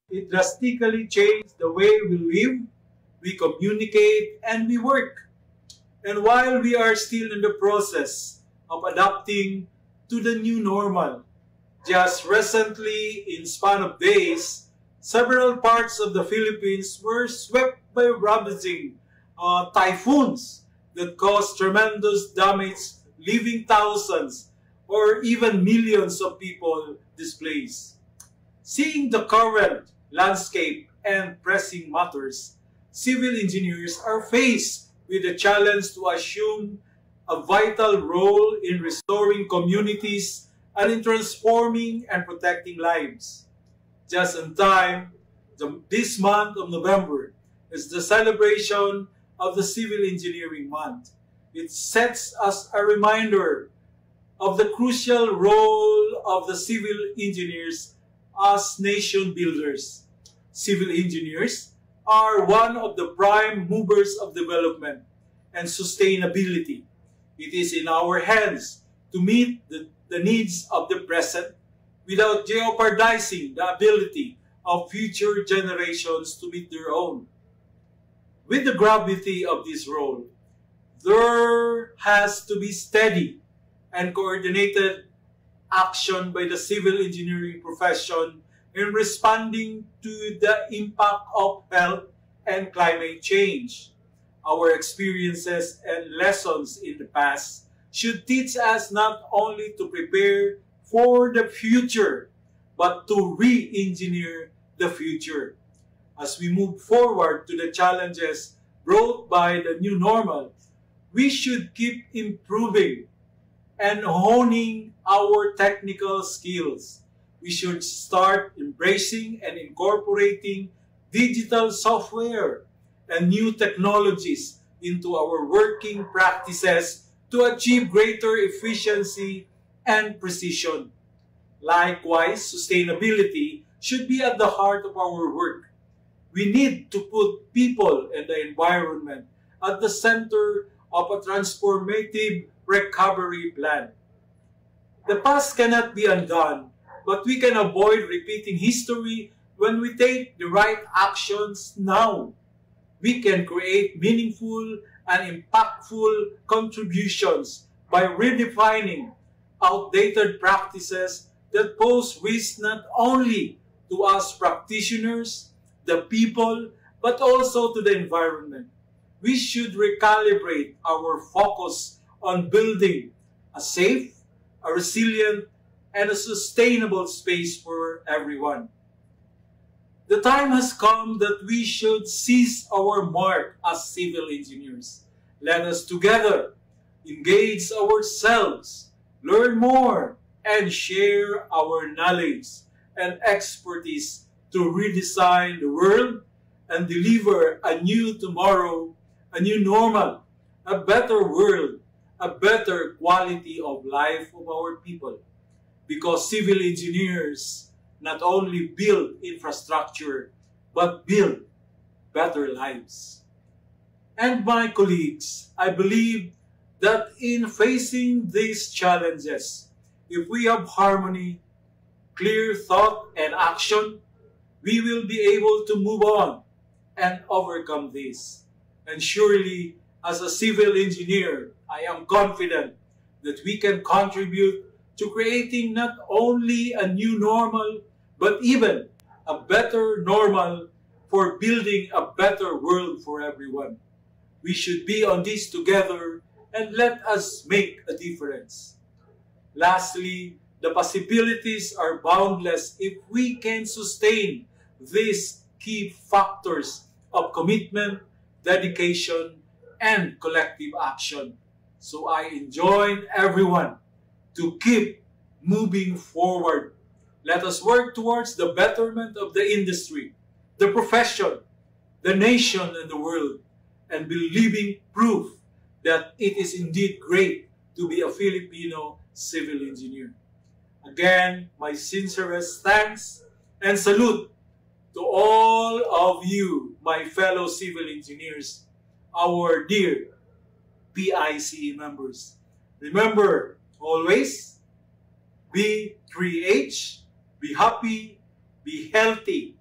It drastically changed the way we live, we communicate, and we work. And while we are still in the process of adapting to the new normal, just recently, in span of days, several parts of the Philippines were swept by ravaging typhoons that caused tremendous damage, leaving thousands or even millions of people displaced. Seeing the current landscape and pressing matters, civil engineers are faced with the challenge to assume a vital role in restoring communities and in transforming and protecting lives. Just in time, this month of November is the celebration of the Civil Engineering Month. It sets us a reminder of the crucial role of the civil engineers as nation builders. Civil engineers are one of the prime movers of development and sustainability. It is in our hands to meet the needs of the present without jeopardizing the ability of future generations to meet their own. With the gravity of this role, there has to be steady and coordinated action by the civil engineering profession in responding to the impact of health and climate change. Our experiences and lessons in the past should teach us not only to prepare for the future, but to re-engineer the future. As we move forward to the challenges brought by the new normal, we should keep improving and honing our technical skills. We should start embracing and incorporating digital software and new technologies into our working practices to achieve greater efficiency and precision. Likewise, sustainability should be at the heart of our work. We need to put people and the environment at the center of a transformative recovery plan. The past cannot be undone, but we can avoid repeating history when we take the right actions now. We can create meaningful and impactful contributions by redefining outdated practices that pose risk not only to us practitioners, the people, but also to the environment. We should recalibrate our focus on building a safe, a resilient, and a sustainable space for everyone. The time has come that we should seize our mark as civil engineers. Let us together engage ourselves, learn more, and share our knowledge and expertise to redesign the world and deliver a new tomorrow, a new normal, a better world, a better quality of life of our people. Because civil engineers not only build infrastructure, but build better lives. And my colleagues, I believe that in facing these challenges, if we have harmony, clear thought, and action, we will be able to move on and overcome this. And surely, as a civil engineer, I am confident that we can contribute to creating not only a new normal, but even a better normal for building a better world for everyone. We should be on this together and let us make a difference. Lastly, the possibilities are boundless if we can sustain these key factors of commitment, dedication, and collective action. So I enjoin everyone to keep moving forward. Let us work towards the betterment of the industry, the profession, the nation, and the world, and be living proof that it is indeed great to be a Filipino civil engineer. Again, my sincerest thanks and salute to all of you, my fellow civil engineers, our dear PICE members. Remember, always, be 3H, be happy, be healthy,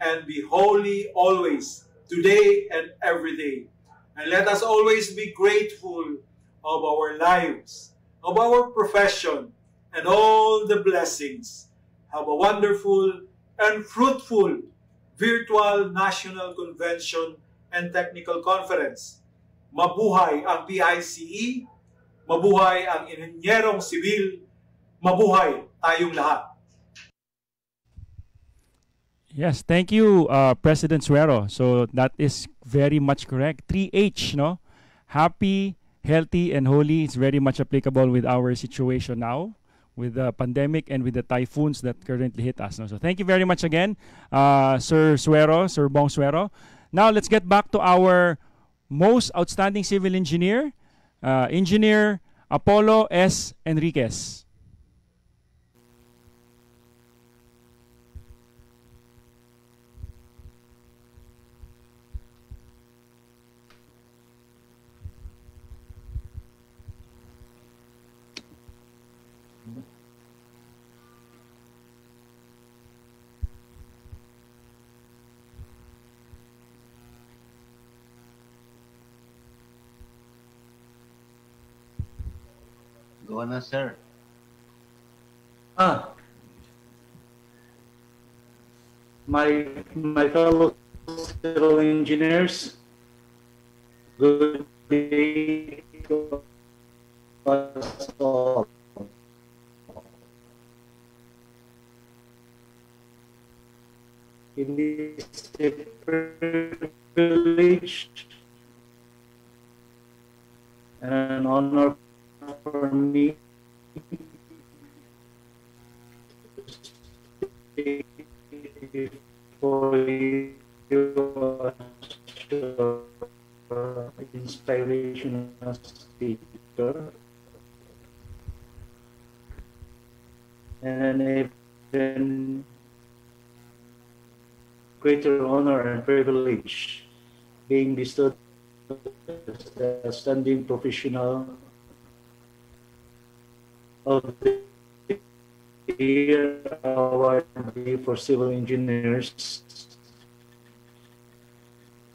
and be holy always, today and every day. And let us always be grateful of our lives, of our profession, and all the blessings. Have a wonderful and fruitful virtual National Convention and Technical Conference. Mabuhay ang PICE, mabuhay ang Inhinyerong Sibil, mabuhay tayong lahat. Yes, thank you, President Suero. So that is very much correct. 3H, no? Happy, healthy, and holy is very much applicable with our situation now, with the pandemic and with the typhoons that currently hit us. No? So thank you very much again, Sir Suero, Sir Bong Suero. Now let's get back to our most outstanding civil engineer, Engineer Apollo S. Enriquez. Go na, sir. Ah, my fellow civil engineers, good day to us all. It is a privilege and an honor for me to speak before you inspirational speaker, and an even greater honor and privilege being bestowed as the outstanding professional of the Year Award for Civil Engineers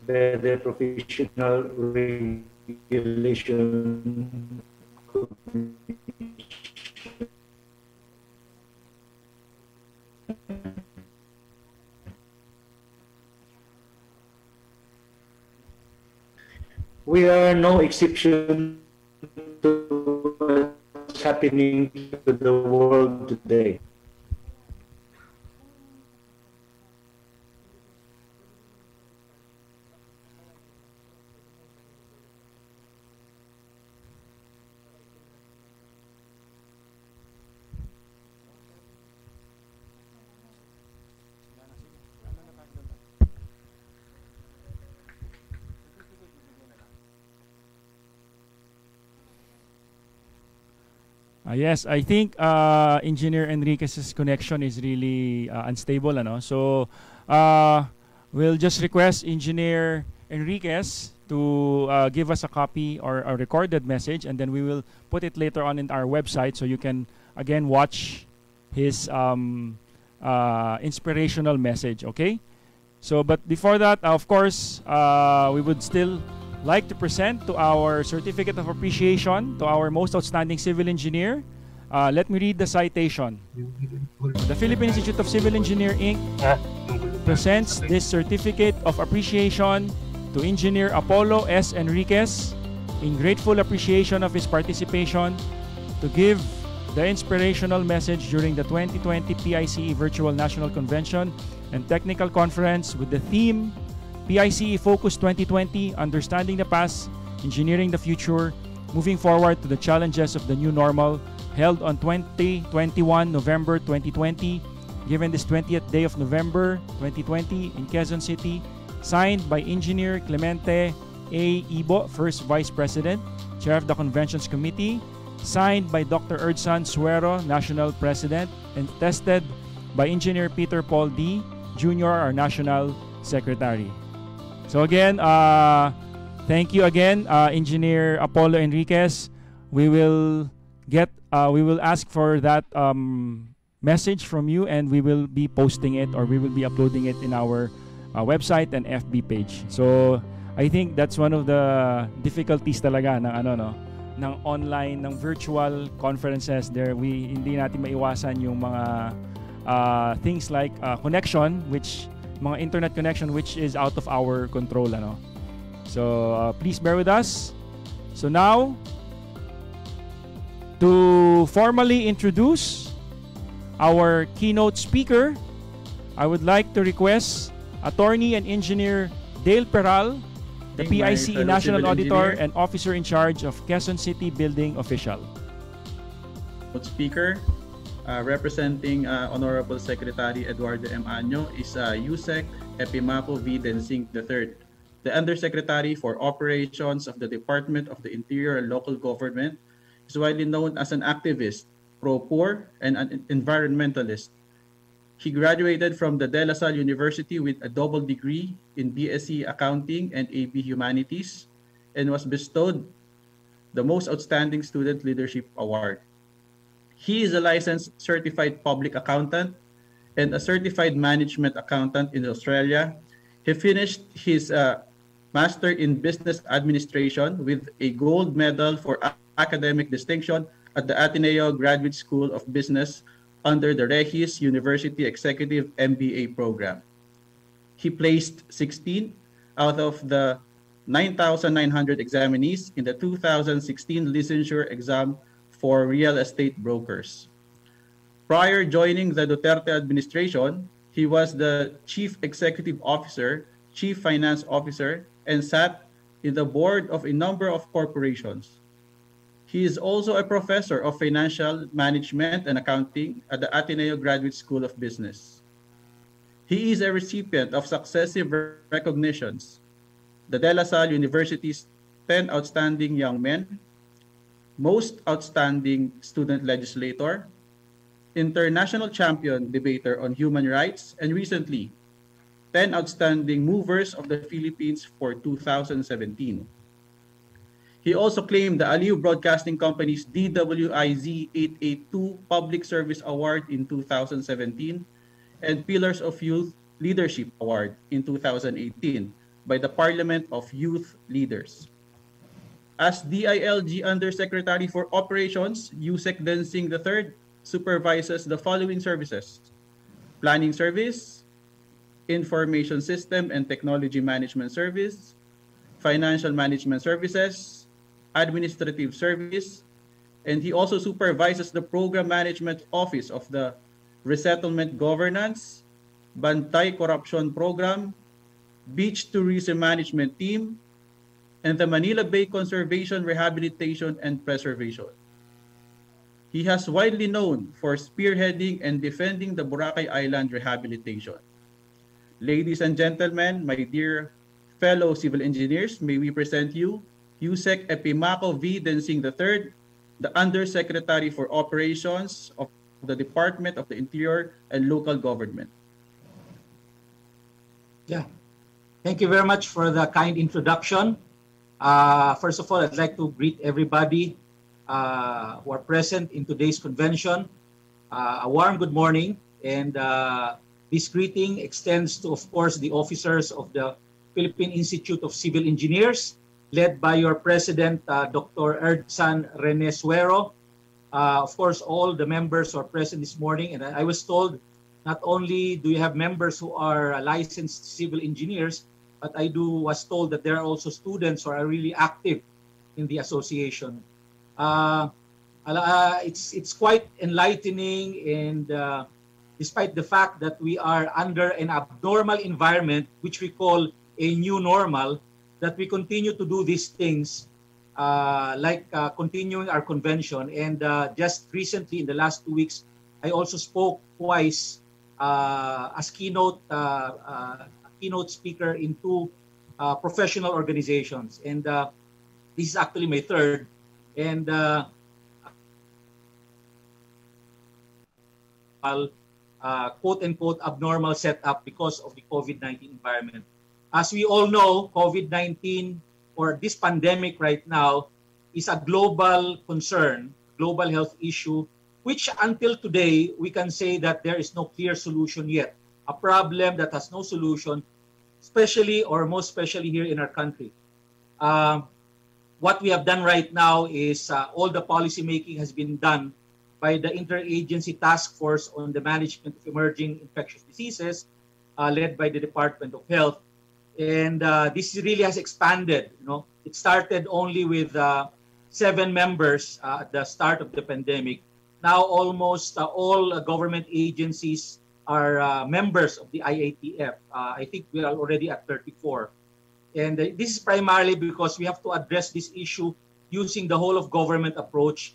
by the Professional Regulation Commission. We are no exception to what's happening to the world today. Yes, I think Engineer Enriquez's connection is really unstable, ano? So we'll just request Engineer Enriquez to give us a copy or a recorded message, and then we will put it later on in our website so you can again watch his inspirational message. Okay. So, but before that, of course, we would still like to present to our certificate of appreciation to our most outstanding civil engineer. Let me read the citation. The Philippine Institute of Civil Engineer Inc. presents this certificate of appreciation to Engineer Apollo S. Enriquez in grateful appreciation of his participation to give the inspirational message during the 2020 PICE Virtual National Convention and Technical Conference with the theme PICE Focus 2020, Understanding the Past, Engineering the Future, Moving Forward to the Challenges of the New Normal, held on 21 November 2020, given this 20th day of November 2020 in Quezon City, signed by Engineer Clemente A. Ibo, First Vice President, Chair of the Conventions Committee, signed by Dr. Erdsan Suero, National President, and tested by Engineer Peter Paul D. Jr., our National Secretary. So again, thank you again, Engineer Apollo Enriquez. We will ask for that message from you, and we will be posting it, or we will be uploading it in our website and FB page. So I think that's one of the difficulties talaga ng online, ng virtual conferences. Hindi natin maiwasan yung mga things like connection, mga internet connection which is out of our control, ano. So please bear with us. So now, to formally introduce our keynote speaker, I would like to request Attorney and Engineer Dale Peral, the PICE National Auditor and Officer in charge of Quezon City Building Official. Speaker, representing Honorable Secretary Eduardo M. Año is Yusek Epimapo V. Densing III, the Undersecretary for Operations of the Department of the Interior and Local Government. Is widely known as an activist, pro-poor, and an environmentalist. He graduated from the De La Salle University with a double degree in BSc Accounting and AB Humanities, and was bestowed the Most Outstanding Student Leadership Award. He is a licensed certified public accountant and a certified management accountant in Australia. He finished his Master in Business Administration with a gold medal for academic distinction at the Ateneo Graduate School of Business under the Regis University Executive MBA program. He placed 16 out of the 9,900 examinees in the 2016 licensure exam for real estate brokers. Prior joining the Duterte administration, he was the Chief Executive Officer, Chief Finance Officer, and sat in the board of a number of corporations. He is also a professor of financial management and accounting at the Ateneo Graduate School of Business. He is a recipient of successive recognitions: the De La Salle University's 10 Outstanding Young Men, Most Outstanding Student Legislator, International Champion Debater on Human Rights, and recently, 10 Outstanding Movers of the Philippines for 2017. He also claimed the Aliu Broadcasting Company's DWIZ 882 Public Service Award in 2017 and Pillars of Youth Leadership Award in 2018 by the Parliament of Youth Leaders. As DILG Undersecretary for Operations, Yusek Densing III supervises the following services: Planning Service, Information System and Technology Management Service, Financial Management Services, Administrative Service, and he also supervises the Program Management Office of the Resettlement Governance, Bantay Corruption Program, Beach Tourism Management Team, and the Manila Bay Conservation, Rehabilitation, and Preservation. He has widely known for spearheading and defending the Boracay Island rehabilitation. Ladies and gentlemen, my dear fellow civil engineers, may we present you Yusek Epimaco V. Densing III, the Undersecretary for Operations of the Department of the Interior and Local Government. Yeah, thank you very much for the kind introduction. First of all, I'd like to greet everybody who are present in today's convention. A warm good morning, and this greeting extends to, of course, the officers of the Philippine Institute of Civil Engineers, led by your President, Dr. Erdsan Rene Suero. Of course, all the members who are present this morning, and I was told not only do you have members who are licensed civil engineers, but I was told that there are also students who are really active in the association. It's quite enlightening, and despite the fact that we are under an abnormal environment, which we call a new normal, that we continue to do these things like continuing our convention. And just recently, in the last 2 weeks, I also spoke twice as keynote speaker in 2 professional organizations. And this is actually my third. And quote-unquote abnormal setup because of the COVID-19 environment. As we all know, COVID-19, or this pandemic right now, is a global concern, global health issue, which until today, we can say that there is no clear solution yet. A problem that has no solution, especially or most especially here in our country. What we have done right now is all the policy making has been done by the Interagency Task Force on the Management of Emerging Infectious Diseases, led by the Department of Health. And this really has expanded. It started only with 7 members at the start of the pandemic. Now almost all government agencies are members of the IATF. I think we are already at 34. And this is primarily because we have to address this issue using the whole of government approach.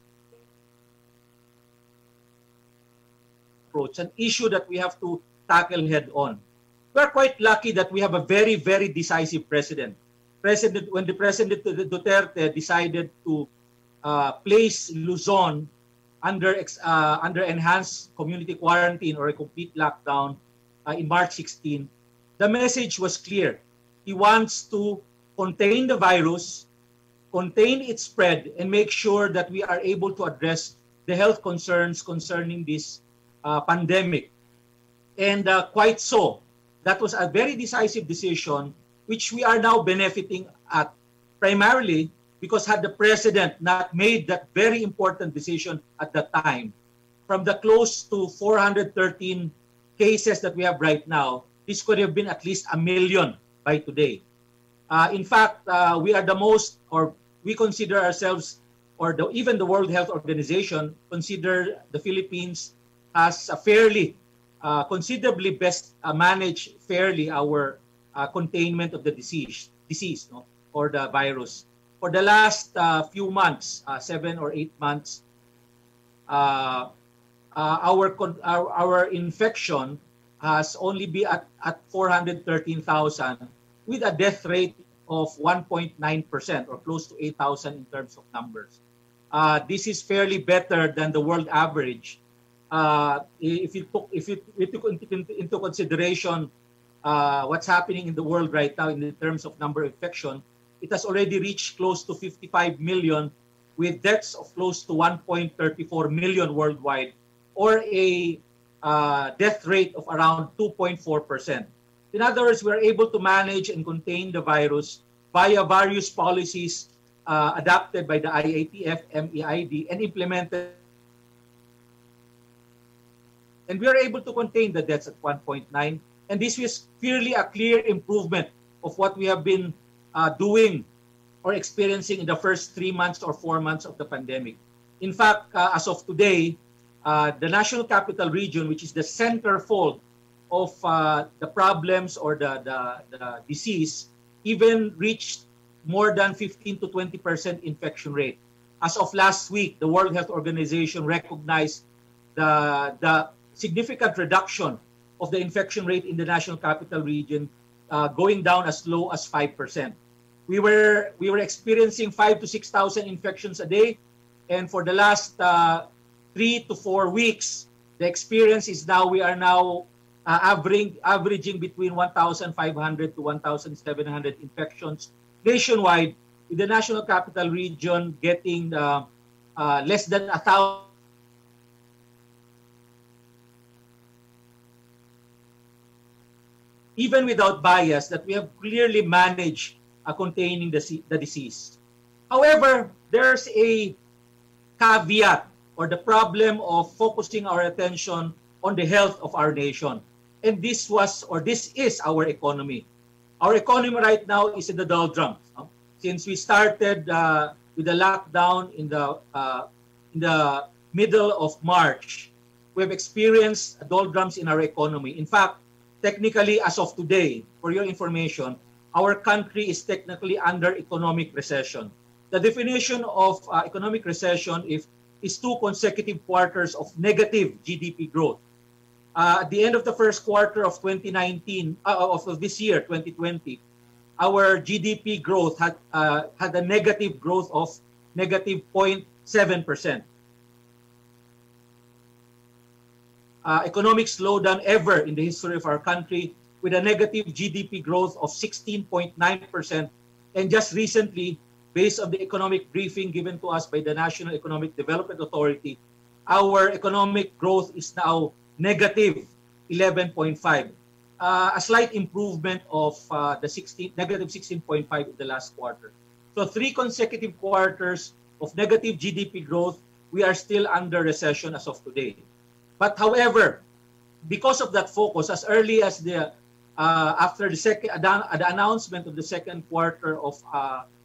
An issue that we have to tackle head on. We are quite lucky that we have a very, very decisive president. When the President Duterte decided to place Luzon under enhanced community quarantine or a complete lockdown in March 16, the message was clear. He wants to contain the virus, contain its spread, and make sure that we are able to address the health concerns concerning this pandemic. And quite so. That was a very decisive decision, which we are now benefiting at, primarily because had the president not made that very important decision at that time, from the close to 413 cases that we have right now, this could have been at least 1 million by today. In fact, we are the most, or we consider ourselves, or even the World Health Organization consider the Philippines as a fairly, considerably best managed fairly our containment of the disease, no, or the virus. For the last few months, 7 or 8 months, our infection has only been at 413,000 with a death rate of 1.9% or close to 8,000 in terms of numbers. This is fairly better than the world average. If you took into consideration what's happening in the world right now in terms of number of infection, it has already reached close to 55 million with deaths of close to 1.34 million worldwide, or a death rate of around 2.4%. In other words, we are able to manage and contain the virus via various policies adopted by the IATF, MEID, and implemented. And we are able to contain the deaths at 1.9. And this was clearly a clear improvement of what we have been doing or experiencing in the first 3 months or 4 months of the pandemic. In fact, as of today, the National Capital Region, which is the centerfold of the problems or the disease, even reached more than 15 to 20% infection rate. As of last week, the World Health Organization recognized the significant reduction of the infection rate in the National Capital Region, going down as low as 5%. We were experiencing 5,000 to 6,000 infections a day, and for the last 3 to 4 weeks, the experience is now we are now averaging between 1,500 to 1,700 infections nationwide, with the National Capital Region getting less than 1,000. Even without bias, that we have clearly managed containing the disease. However, there's a caveat or the problem of focusing our attention on the health of our nation. And this is our economy. Our economy right now is in the doldrums. Since we started with the lockdown in the middle of March, we've experienced doldrums in our economy. In fact, technically, as of today, for your information, our country is technically under economic recession. The definition of economic recession is 2 consecutive quarters of negative GDP growth. At the end of the first quarter of 2019, of this year, 2020, our GDP growth had a negative growth of negative 0.7%. Economic slowdown ever in the history of our country, with a negative GDP growth of 16.9%. And just recently, based on the economic briefing given to us by the National Economic Development Authority, our economic growth is now negative 11.5. A slight improvement of the negative 16.5 in the last quarter. So 3 consecutive quarters of negative GDP growth, we are still under recession as of today. But however, because of that focus, as early as after the announcement of the second quarter of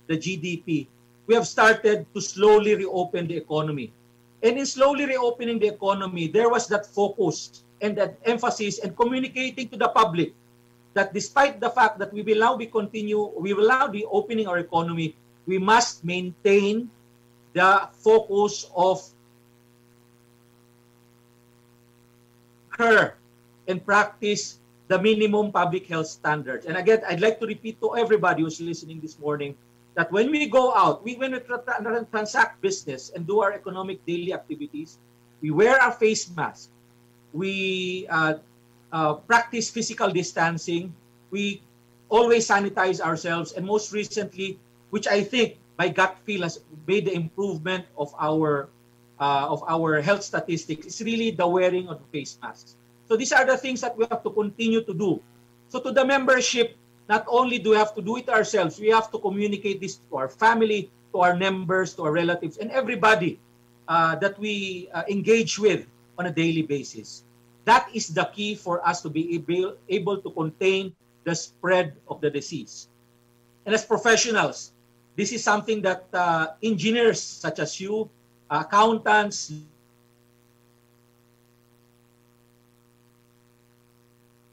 the GDP, we have started to slowly reopen the economy. And in slowly reopening the economy, there was that focus and that emphasis and communicating to the public that despite the fact that we will now be opening our economy, we must maintain the focus of and practice the minimum public health standards. And again, I'd like to repeat to everybody who's listening this morning that when we go out, when we transact business and do our economic daily activities, we wear our face mask, we practice physical distancing, we always sanitize ourselves, and most recently, which I think my gut feel has made the improvement of our health statistics, is really the wearing of the face masks. So these are the things that we have to continue to do. So to the membership, not only do we have to do it ourselves, we have to communicate this to our family, to our members, to our relatives, and everybody that we engage with on a daily basis. That is the key for us to be able to contain the spread of the disease. And as professionals, this is something that engineers such as you, accountants,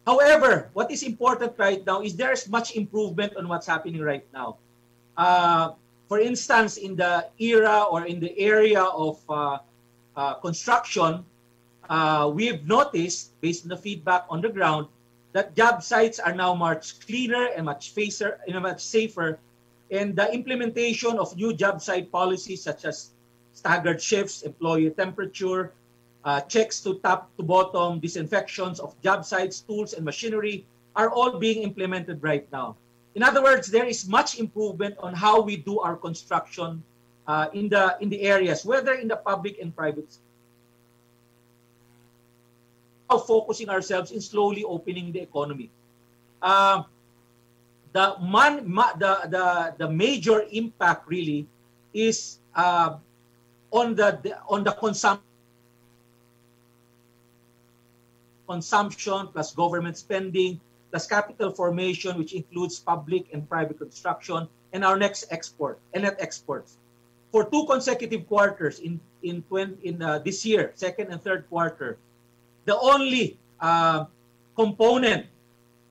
however, what is important right now is there's much improvement on what's happening right now. For instance, in the era or in the area of construction, we've noticed, based on the feedback on the ground, that job sites are now much cleaner and much safer, and the implementation of new job site policies such as staggered shifts, employee temperature, checks to top to bottom, disinfections of job sites, tools, and machinery are all being implemented right now. In other words, there is much improvement on how we do our construction in the areas, whether in the public and private. Now focusing ourselves in slowly opening the economy. The major impact really is on the consumption plus government spending plus capital formation, which includes public and private construction, and our next export and net exports. For 2 consecutive quarters in this year, second and third quarter, the only component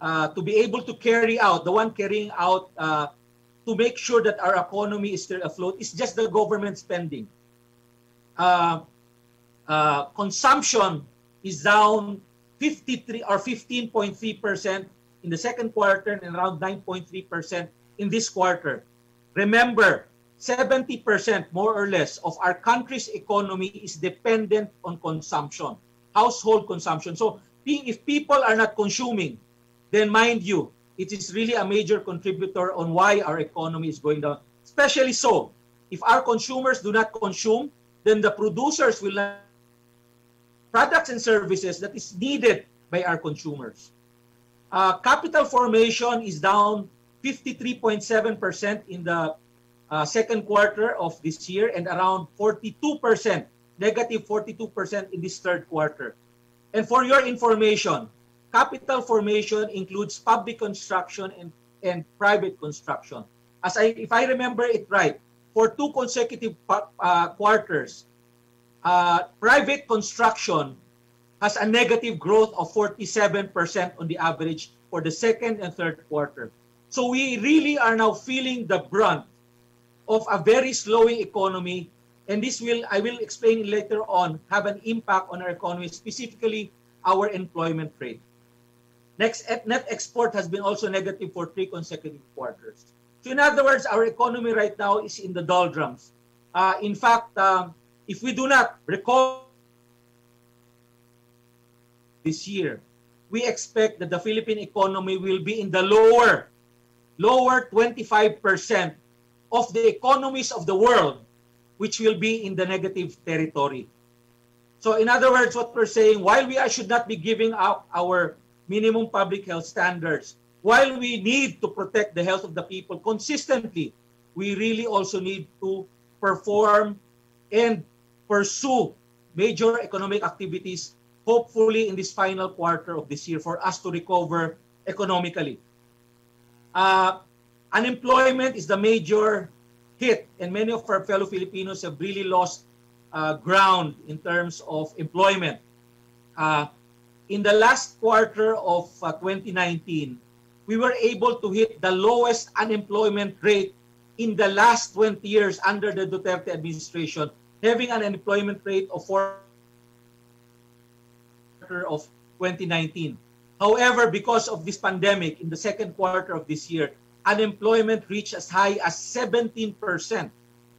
to be able to carry out, the one carrying out to make sure that our economy is still afloat, is just the government spending. Consumption is down 53 or 15.3% in the second quarter and around 9.3% in this quarter. Remember, 70% more or less of our country's economy is dependent on consumption, household consumption. So if people are not consuming, then mind you, it is really a major contributor on why our economy is going down. Especially so, if our consumers do not consume, then the producers will not products and services that is needed by our consumers. Capital formation is down 53.7% in the second quarter of this year and around 42%, negative 42% in this third quarter. And for your information, capital formation includes public construction and private construction. If I remember it right, for 2 consecutive quarters, private construction has a negative growth of 47% on the average for the second and third quarter. So we really are now feeling the brunt of a very slowing economy, and this will, I will explain later on, have an impact on our economy, specifically our employment rate. Next, net export has been also negative for 3 consecutive quarters. So in other words, our economy right now is in the doldrums. In fact, if we do not recover this year, we expect that the Philippine economy will be in the lower 25% of the economies of the world, which will be in the negative territory. So in other words, what we're saying, while we should not be giving up our minimum public health standards, while we need to protect the health of the people consistently, we really also need to perform and pursue major economic activities, hopefully in this final quarter of this year, for us to recover economically. Unemployment is the major hit, and many of our fellow Filipinos have really lost ground in terms of employment. In the last quarter of 2019, we were able to hit the lowest unemployment rate in the last 20 years under the Duterte administration, having an unemployment rate of 4% of 2019. However, because of this pandemic, in the second quarter of this year, unemployment reached as high as 17%.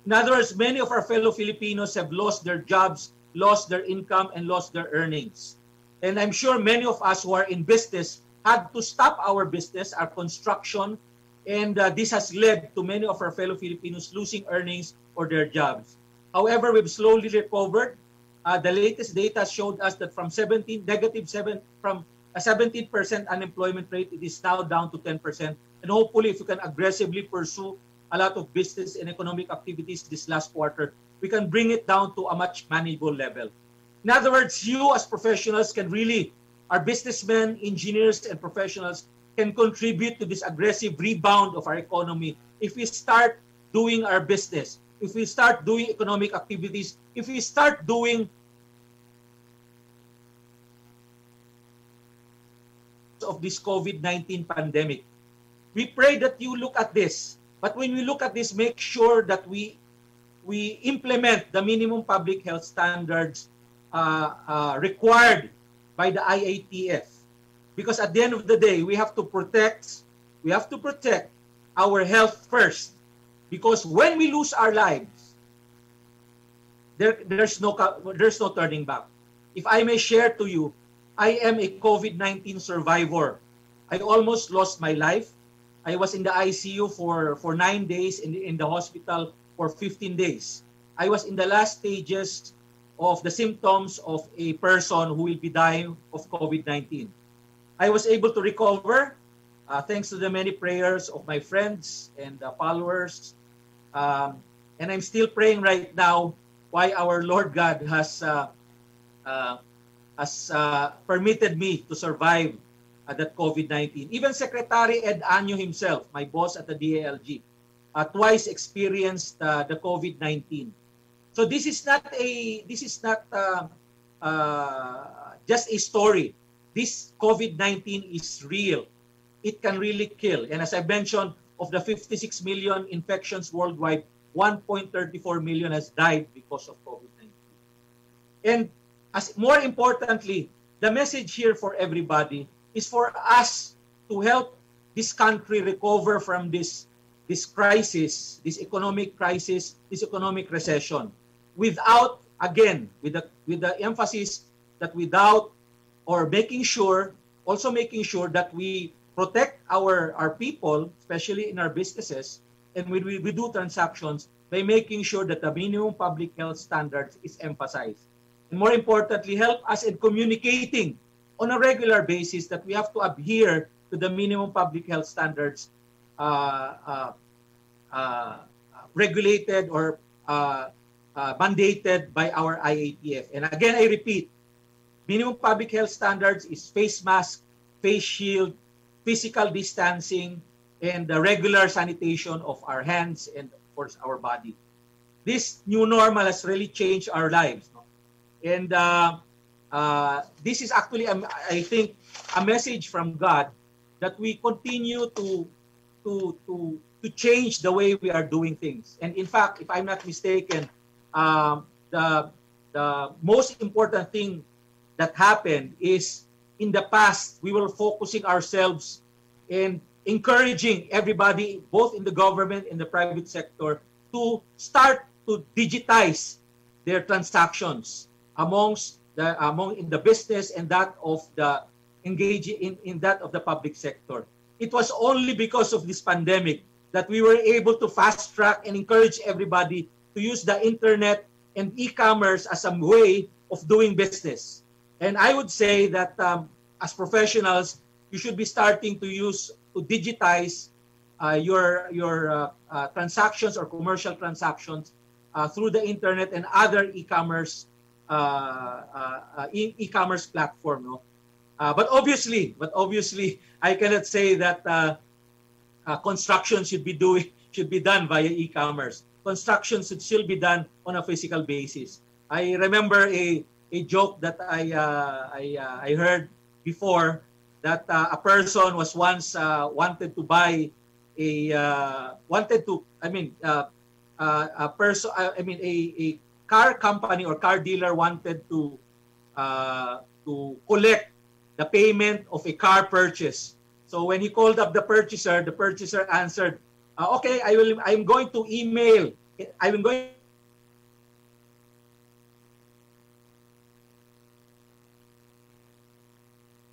In other words, many of our fellow Filipinos have lost their jobs, lost their income, and lost their earnings. And I'm sure many of us who are in business had to stop our business, our construction, and this has led to many of our fellow Filipinos losing earnings or their jobs. However, we've slowly recovered. The latest data showed us that from a 17% unemployment rate, it is now down to 10%. And hopefully, if we can aggressively pursue a lot of business and economic activities this last quarter, we can bring it down to a much manageable level. In other words, you as professionals can really, our businessmen, engineers, and professionals can contribute to this aggressive rebound of our economy if we start doing our business, if we start doing economic activities, if we start doing of this COVID-19 pandemic. We pray that you look at this. But when we look at this, make sure that we implement the minimum public health standards required by the IATF. Because at the end of the day, we have to protect our health first. Because when we lose our lives, there's no turning back. If I may share to you, I am a COVID-19 survivor. I almost lost my life. I was in the ICU for 9 days, in the hospital for 15 days. I was in the last stages of the symptoms of a person who will be dying of COVID-19. I was able to recover thanks to the many prayers of my friends and followers. And I'm still praying right now why our Lord God has permitted me to survive that COVID-19. Even Secretary Ed Año himself, my boss at the DALG, twice experienced the COVID-19. So this is not just a story. This COVID-19 is real. It can really kill. And as I mentioned, of the 56 million infections worldwide, 1.34 million has died because of COVID-19. And more importantly, the message here for everybody is for us to help this country recover from this crisis, this economic crisis, this economic recession, without, again, with the emphasis that without, or making sure that we protect our people, especially in our businesses, and we do transactions by making sure that the minimum public health standards is emphasized. And more importantly, help us in communicating on a regular basis that we have to adhere to the minimum public health standards regulated or mandated by our IATF. And again, I repeat, minimum public health standards is face mask, face shield, physical distancing, and the regular sanitation of our hands and, of course, our body. This new normal has really changed our lives. No? And this is actually, I think, a message from God that we continue to change the way we are doing things. And in fact, if I'm not mistaken, the most important thing that happened is in the past, we were focusing ourselves in encouraging everybody, both in the government and the private sector, to start to digitize their transactions among in the business and that of the engaging in that of the public sector. It was only because of this pandemic that we were able to fast track and encourage everybody to use the internet and e-commerce as a way of doing business. And I would say that as professionals, you should be starting to digitize your transactions or commercial transactions through the internet and other e-commerce e-commerce platform. No? But obviously, I cannot say that construction should be done via e-commerce. Construction should still be done on a physical basis. I remember a joke that I heard before, that a person was once wanted to buy a car company or car dealer wanted to collect the payment of a car purchase. So when he called up the purchaser answered, "Okay, I'm going to email. I'm going."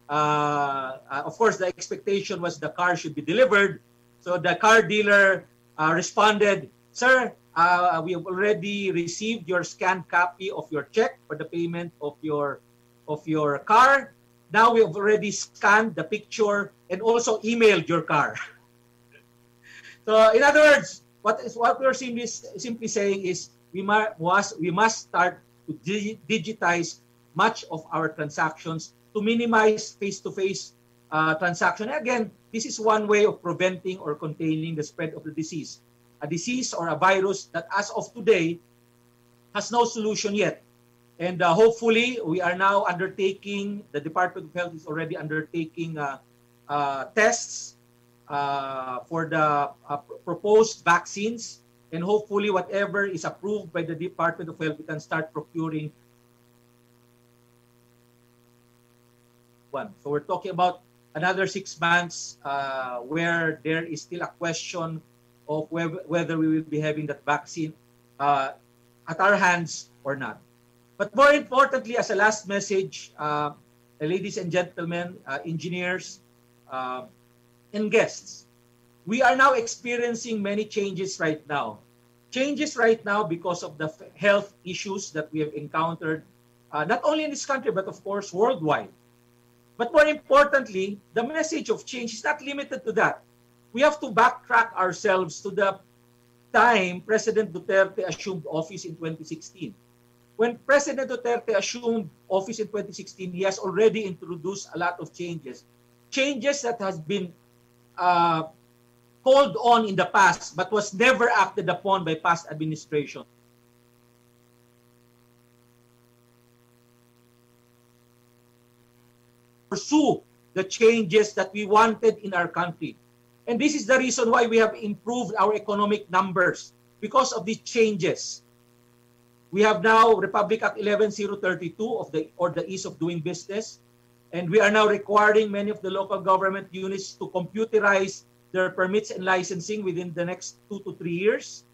Of course, the expectation was the car should be delivered. So the car dealer responded, "Sir, we have already received your scanned copy of your check for the payment of your car. Now we have already scanned the picture and also emailed your car." So in other words, what we're simply saying is we must start to digitize much of our transactions to minimize face-to-face transaction. Again, this is one way of preventing or containing the spread of the disease. A disease or a virus that as of today has no solution yet. And hopefully, we are now undertaking, the Department of Health is already undertaking tests for the proposed vaccines. And hopefully, whatever is approved by the Department of Health, we can start procuring one. So we're talking about another 6 months where there is still a question of whether we will be having that vaccine at our hands or not. But more importantly, as a last message, ladies and gentlemen, engineers, and guests, we are now experiencing many changes right now. Changes right now because of the health issues that we have encountered, not only in this country, but of course, worldwide. But more importantly, the message of change is not limited to that. We have to backtrack ourselves to the time President Duterte assumed office in 2016. When President Duterte assumed office in 2016, he has already introduced a lot of changes. Changes that has been called on in the past, but was never acted upon by past administration. Pursue the changes that we wanted in our country. And this is the reason why we have improved our economic numbers, because of these changes. We have now Republic Act 11032 of the Ease of Doing Business, and we are now requiring many of the local government units to computerize their permits and licensing within the next 2 to 3 years,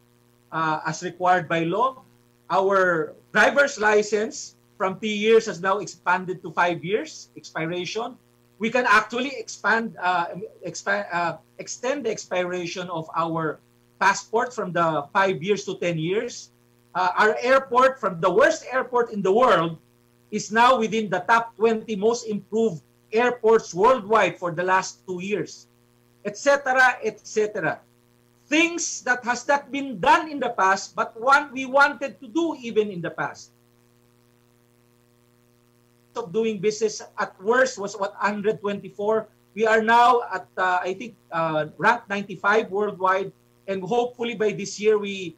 as required by law. Our driver's license from 3 years has now expanded to 5 years expiration. We can actually extend the expiration of our passport from the 5 years to 10 years. Our airport, from the worst airport in the world, is now within the top 20 most improved airports worldwide for the last 2 years, etc., etc. Things that has not been done in the past, but we wanted to do even in the past. Of doing business at worst was what, 124. We are now at I think ranked 95 worldwide, and hopefully by this year we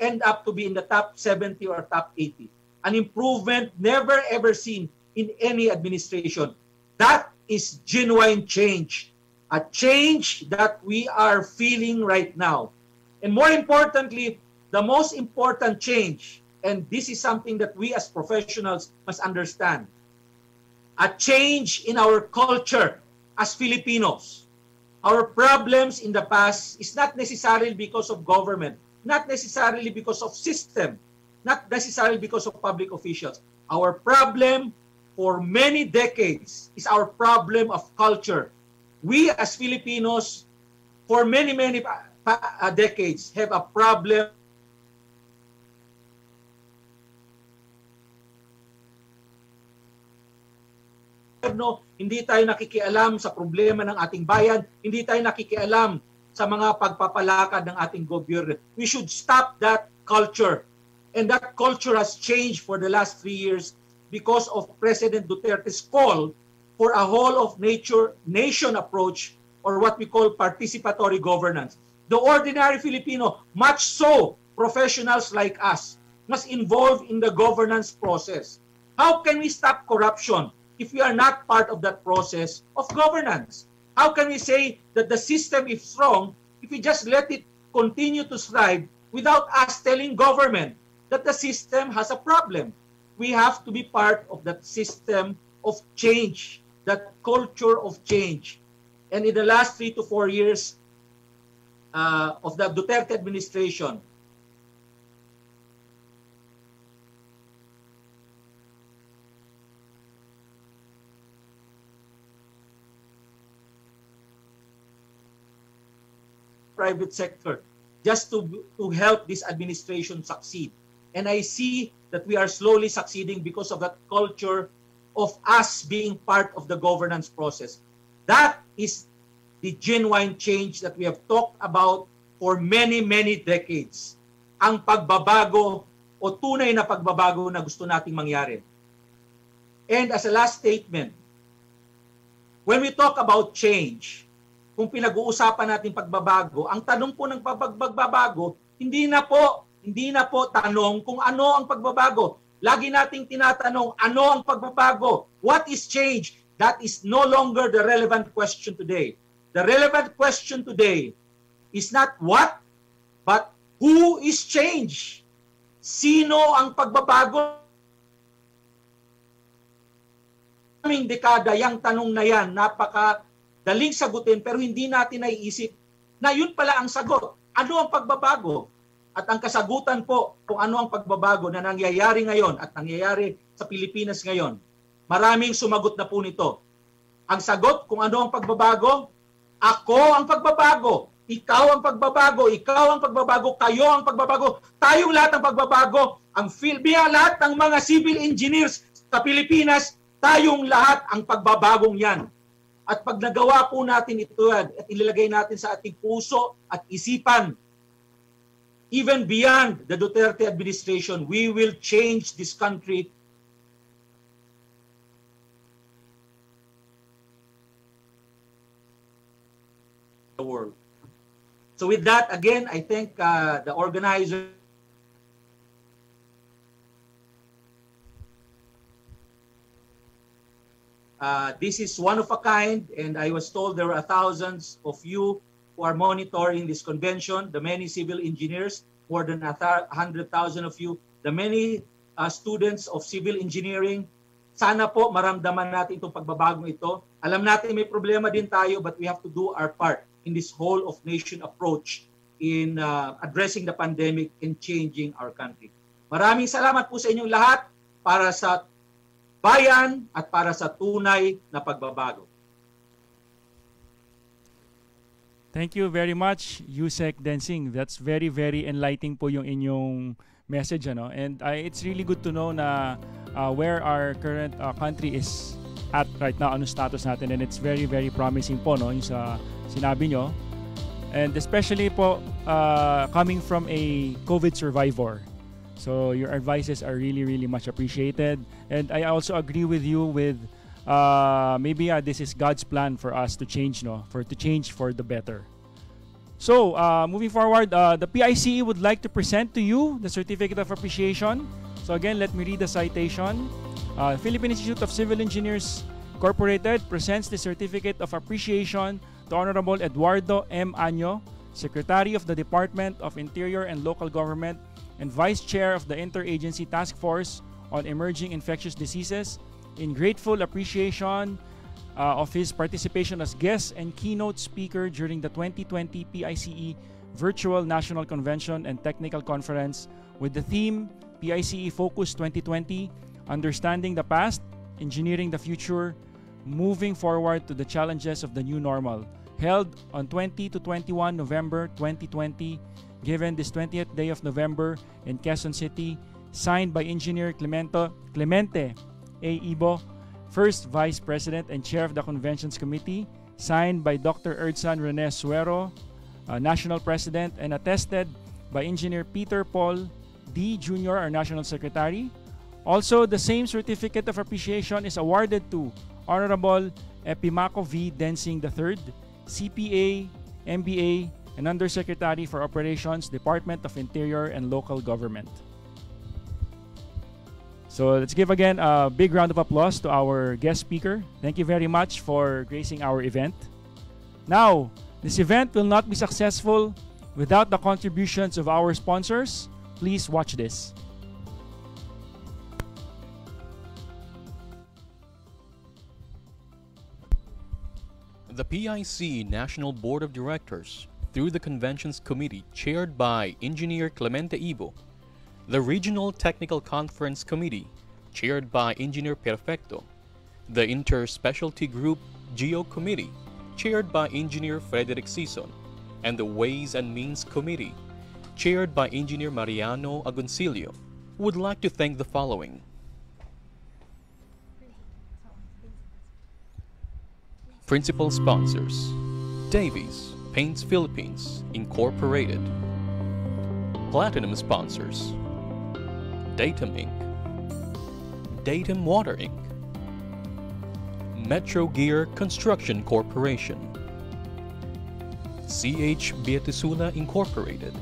end up to be in the top 70 or top 80. An improvement never ever seen in any administration. That is genuine change, a change that we are feeling right now. And more importantly, the most important change, and this is something that we as professionals must understand, a change in our culture as Filipinos. Our problems in the past is not necessarily because of government, not necessarily because of system, not necessarily because of public officials. Our problem for many decades is our problem of culture. We as Filipinos, for many decades, have a problem hindi tayo nakikialam sa problema ng ating bayan, hindi tayo nakikialam sa mga pagpapalakad ng ating gobyerno. We should stop that culture. And that culture has changed for the last 3 years because of President Duterte's call for a whole of nation approach, or what we call participatory governance. The ordinary Filipino, much so professionals like us, must involve in the governance process. How can we stop corruption if we are not part of that process of governance? How can we say that the system is strong if we just let it continue to thrive without us telling government that the system has a problem? We have to be part of that system of change, that culture of change. And in the last 3 to 4 years of the Duterte administration, private sector, just to help this administration succeed. And I see that we are slowly succeeding because of that culture of us being part of the governance process. That is the genuine change that we have talked about for many decades. Ang pagbabago o tunay na pagbabago na gusto nating mangyari. And as a last statement, when we talk about change, kung pinag-uusapan natin pagbabago, ang tanong po ng pagbabago, hindi na po tanong kung ano ang pagbabago. Lagi nating tinatanong, ano ang pagbabago? What is change? That is no longer the relevant question today. The relevant question today is not what, but who is change? Sino ang pagbabago? Kaming dekada, yung tanong na yan, napakadaling sagutin pero hindi natin naiisip na yun pala ang sagot. Ano ang pagbabago? At ang kasagutan po kung ano ang pagbabago na nangyayari ngayon at nangyayari sa Pilipinas ngayon, maraming sumagot na po nito. Ang sagot kung ano ang pagbabago, ako ang pagbabago, ikaw ang pagbabago, ikaw ang pagbabago, kayo ang pagbabago, tayong lahat ang pagbabago, ang lahat ng mga civil engineers sa Pilipinas, tayong lahat ang pagbabagong yan. At pag nagawa po natin ito at ilalagay natin sa ating puso at isipan, even beyond the Duterte administration, we will change this country the world. So with that, again, I thank the organizer. This is one of a kind, and I was told there are thousands of you who are monitoring this convention, the many civil engineers, more than 100,000 of you, the many students of civil engineering. Sana po maramdaman natin itong pagbabagong ito. Alam natin may problema din tayo, but we have to do our part in this whole of nation approach in addressing the pandemic and changing our country. Maraming salamat po sa inyong lahat para sa bayan at para sa tunay na pagbabago. Thank you very much, Yusek Densing. That's very, very enlightening po yung inyong message. Ano? And it's really good to know na where our current country is at right now, ano status natin. And it's very, very promising po, no? Yung sa sinabi nyo. And especially po, coming from a COVID survivor. So your advices are really, really much appreciated. And I also agree with you with maybe this is God's plan for us to change, no? To change for the better. So moving forward, the PICE would like to present to you the Certificate of Appreciation. So again, let me read the citation. Philippine Institute of Civil Engineers Incorporated presents the Certificate of Appreciation to Honorable Eduardo M. Año, Secretary of the Department of Interior and Local Government and Vice Chair of the Interagency Task Force on Emerging Infectious Diseases, in grateful appreciation of his participation as guest and keynote speaker during the 2020 PICE Virtual National Convention and Technical Conference with the theme PICE Focus 2020, Understanding the Past, Engineering the Future, Moving Forward to the Challenges of the New Normal, held on 20 to 21 November 2020, given this 20th day of November in Quezon City, signed by Engineer Clemente A. Ibo, First Vice President and Chair of the Conventions Committee, signed by Dr. Erdsan Rene Suero, National President, and attested by Engineer Peter Paul D. Jr., our National Secretary. Also, the same Certificate of Appreciation is awarded to Honorable Epimaco V. Densing III, CPA, MBA, and Undersecretary for Operations, Department of Interior and Local Government. So let's give again a big round of applause to our guest speaker. Thank you very much for gracing our event. Now, this event will not be successful without the contributions of our sponsors. Please watch this. The PICE National Board of Directors, through the Conventions Committee chaired by Engineer Clemente Ibo, the Regional Technical Conference Committee, chaired by Engineer Perfecto, the Inter-Specialty Group Geo Committee, chaired by Engineer Frederick Sison, and the Ways and Means Committee, chaired by Engineer Mariano Agoncillo, would like to thank the following. Principal sponsors: Davies Paints Philippines Incorporated. Platinum sponsors: Datum Inc., Datum Water Inc., Metro Gear Construction Corporation, CH Beatisuna Incorporated,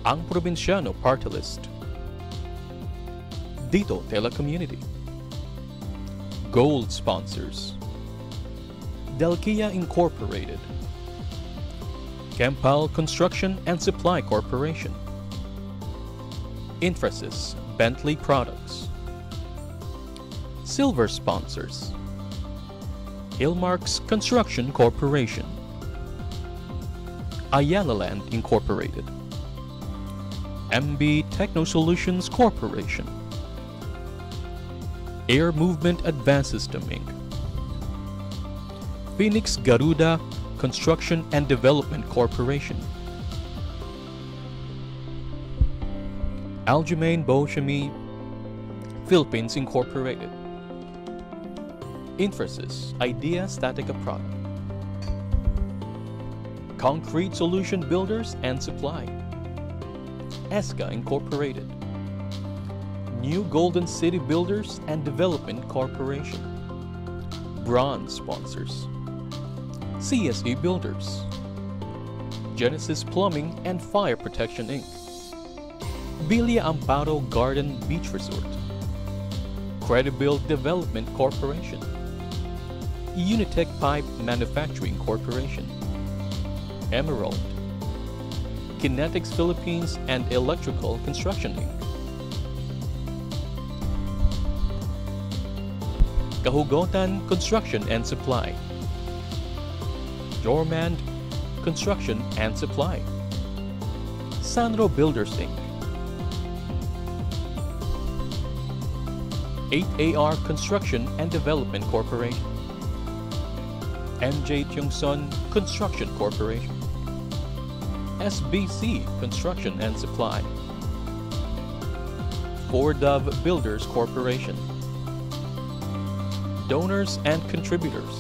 Ang Provinciano Party List, Dito Telecommunity. Gold sponsors: Delkia Incorporated, Kempal Construction and Supply Corporation, Infosys Bentley Products. Silver sponsors: Hillmarks Construction Corporation, Ayala Land Incorporated, MB Techno Solutions Corporation, Air Movement Advanced System Inc., Phoenix Garuda Construction and Development Corporation, Aljamain Bochemy Philippines Incorporated, Infosys Idea Statica Product, Concrete Solution Builders and Supply, ESCA Incorporated, New Golden City Builders and Development Corporation. Bronze sponsors: CSE Builders, Genesis Plumbing and Fire Protection Inc., Villa Amparo Garden Beach Resort, Credibuild Development Corporation, Unitech Pipe Manufacturing Corporation, Emerald, Kinetics Philippines and Electrical Construction Inc., Kahugotan Construction and Supply, Dormand Construction and Supply, Sanro Builders Inc., 8AR Construction and Development Corporation, MJ Tiongson Construction Corporation, SBC Construction and Supply, Ford Dove Builders Corporation. Donors and contributors: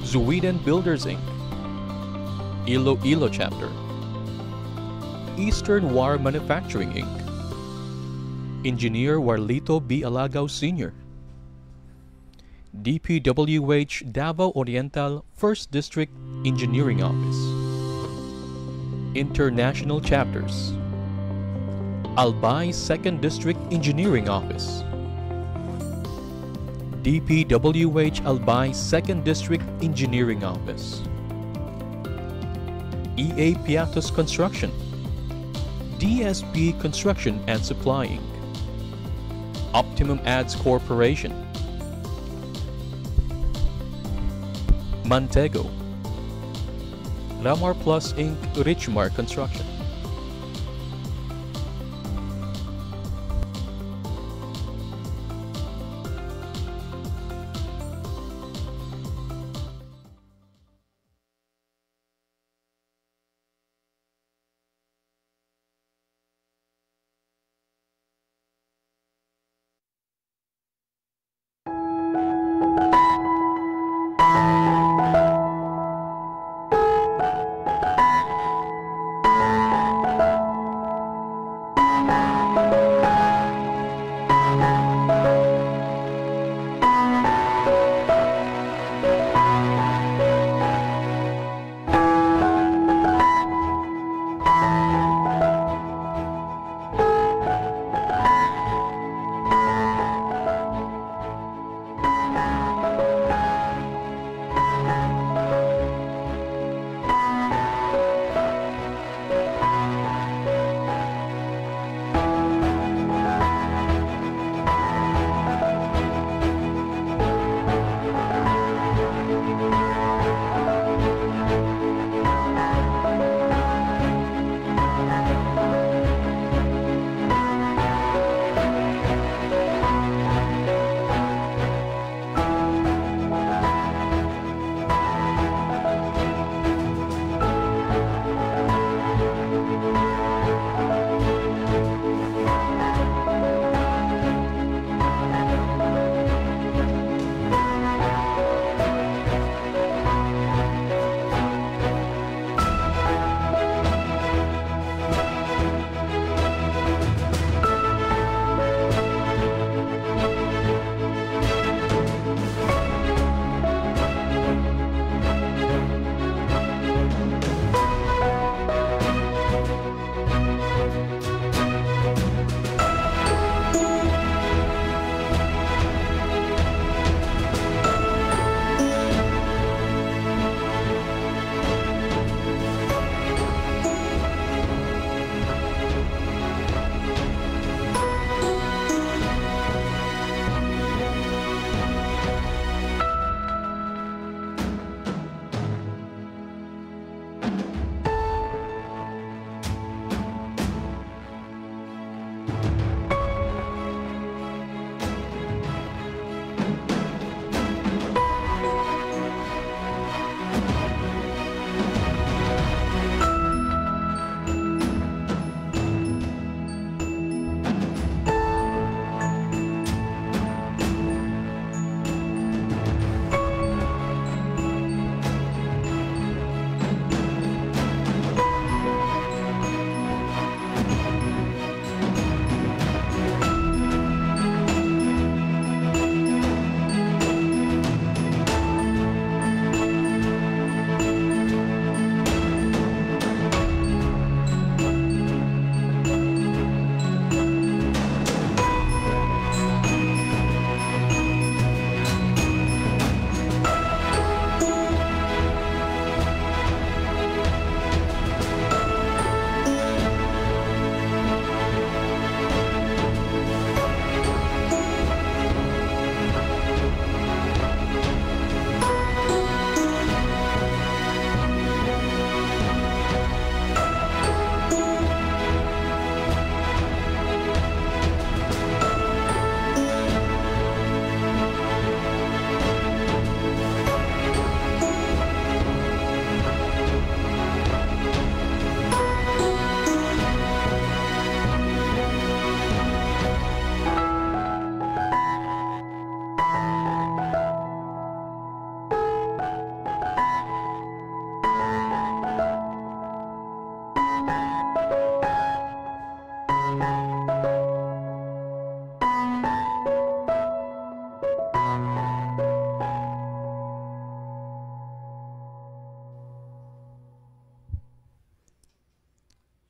Zuiden Builders Inc., Iloilo Chapter, Eastern War Manufacturing Inc., Engineer Warlito B. Alagao Sr., DPWH Davao Oriental 1st District Engineering Office, International Chapters: Albay 2nd District Engineering Office, DPWH Albay 2nd District Engineering Office, EA Piatos Construction, DSP Construction and Supplying, Optimum Ads Corporation, Mantego, Ramar Plus Inc., Richmar Construction.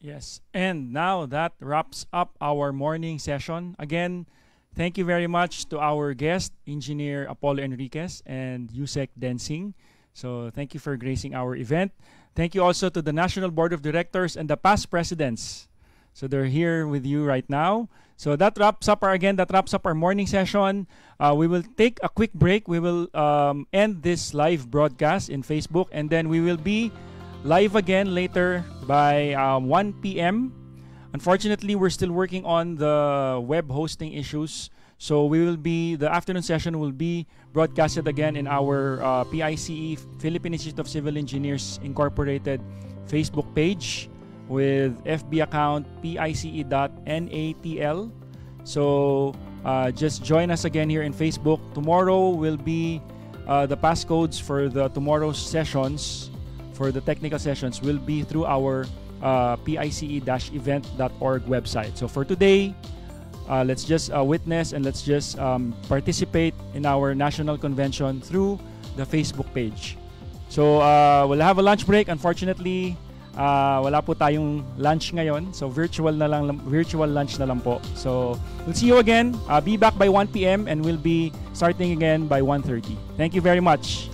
Yes, and now that wraps up our morning session. Again, thank you very much to our guest, Engineer Apollo Enriquez and Yusek Densing. So thank you for gracing our event. Thank you also to the National Board of Directors and the past presidents. So they're here with you right now. So that wraps up our morning session. We will take a quick break. We will end this live broadcast in Facebook, and then we will be live again later by 1 p.m. Unfortunately, we're still working on the web hosting issues. So the afternoon session will be broadcasted again in our PICE, Philippine Institute of Civil Engineers Incorporated Facebook page with FB account pice.natl. So just join us again here in Facebook. Tomorrow will be the passcodes for the tomorrow's sessions, for the technical sessions, will be through our pice-event.org website. So for today, let's just witness and let's just participate in our national convention through the Facebook page. So we'll have a lunch break. Unfortunately, wala po tayong lunch ngayon. So virtual lunch na lang po. So we'll see you again. Be back by 1 p.m. and we'll be starting again by 1:30. Thank you very much.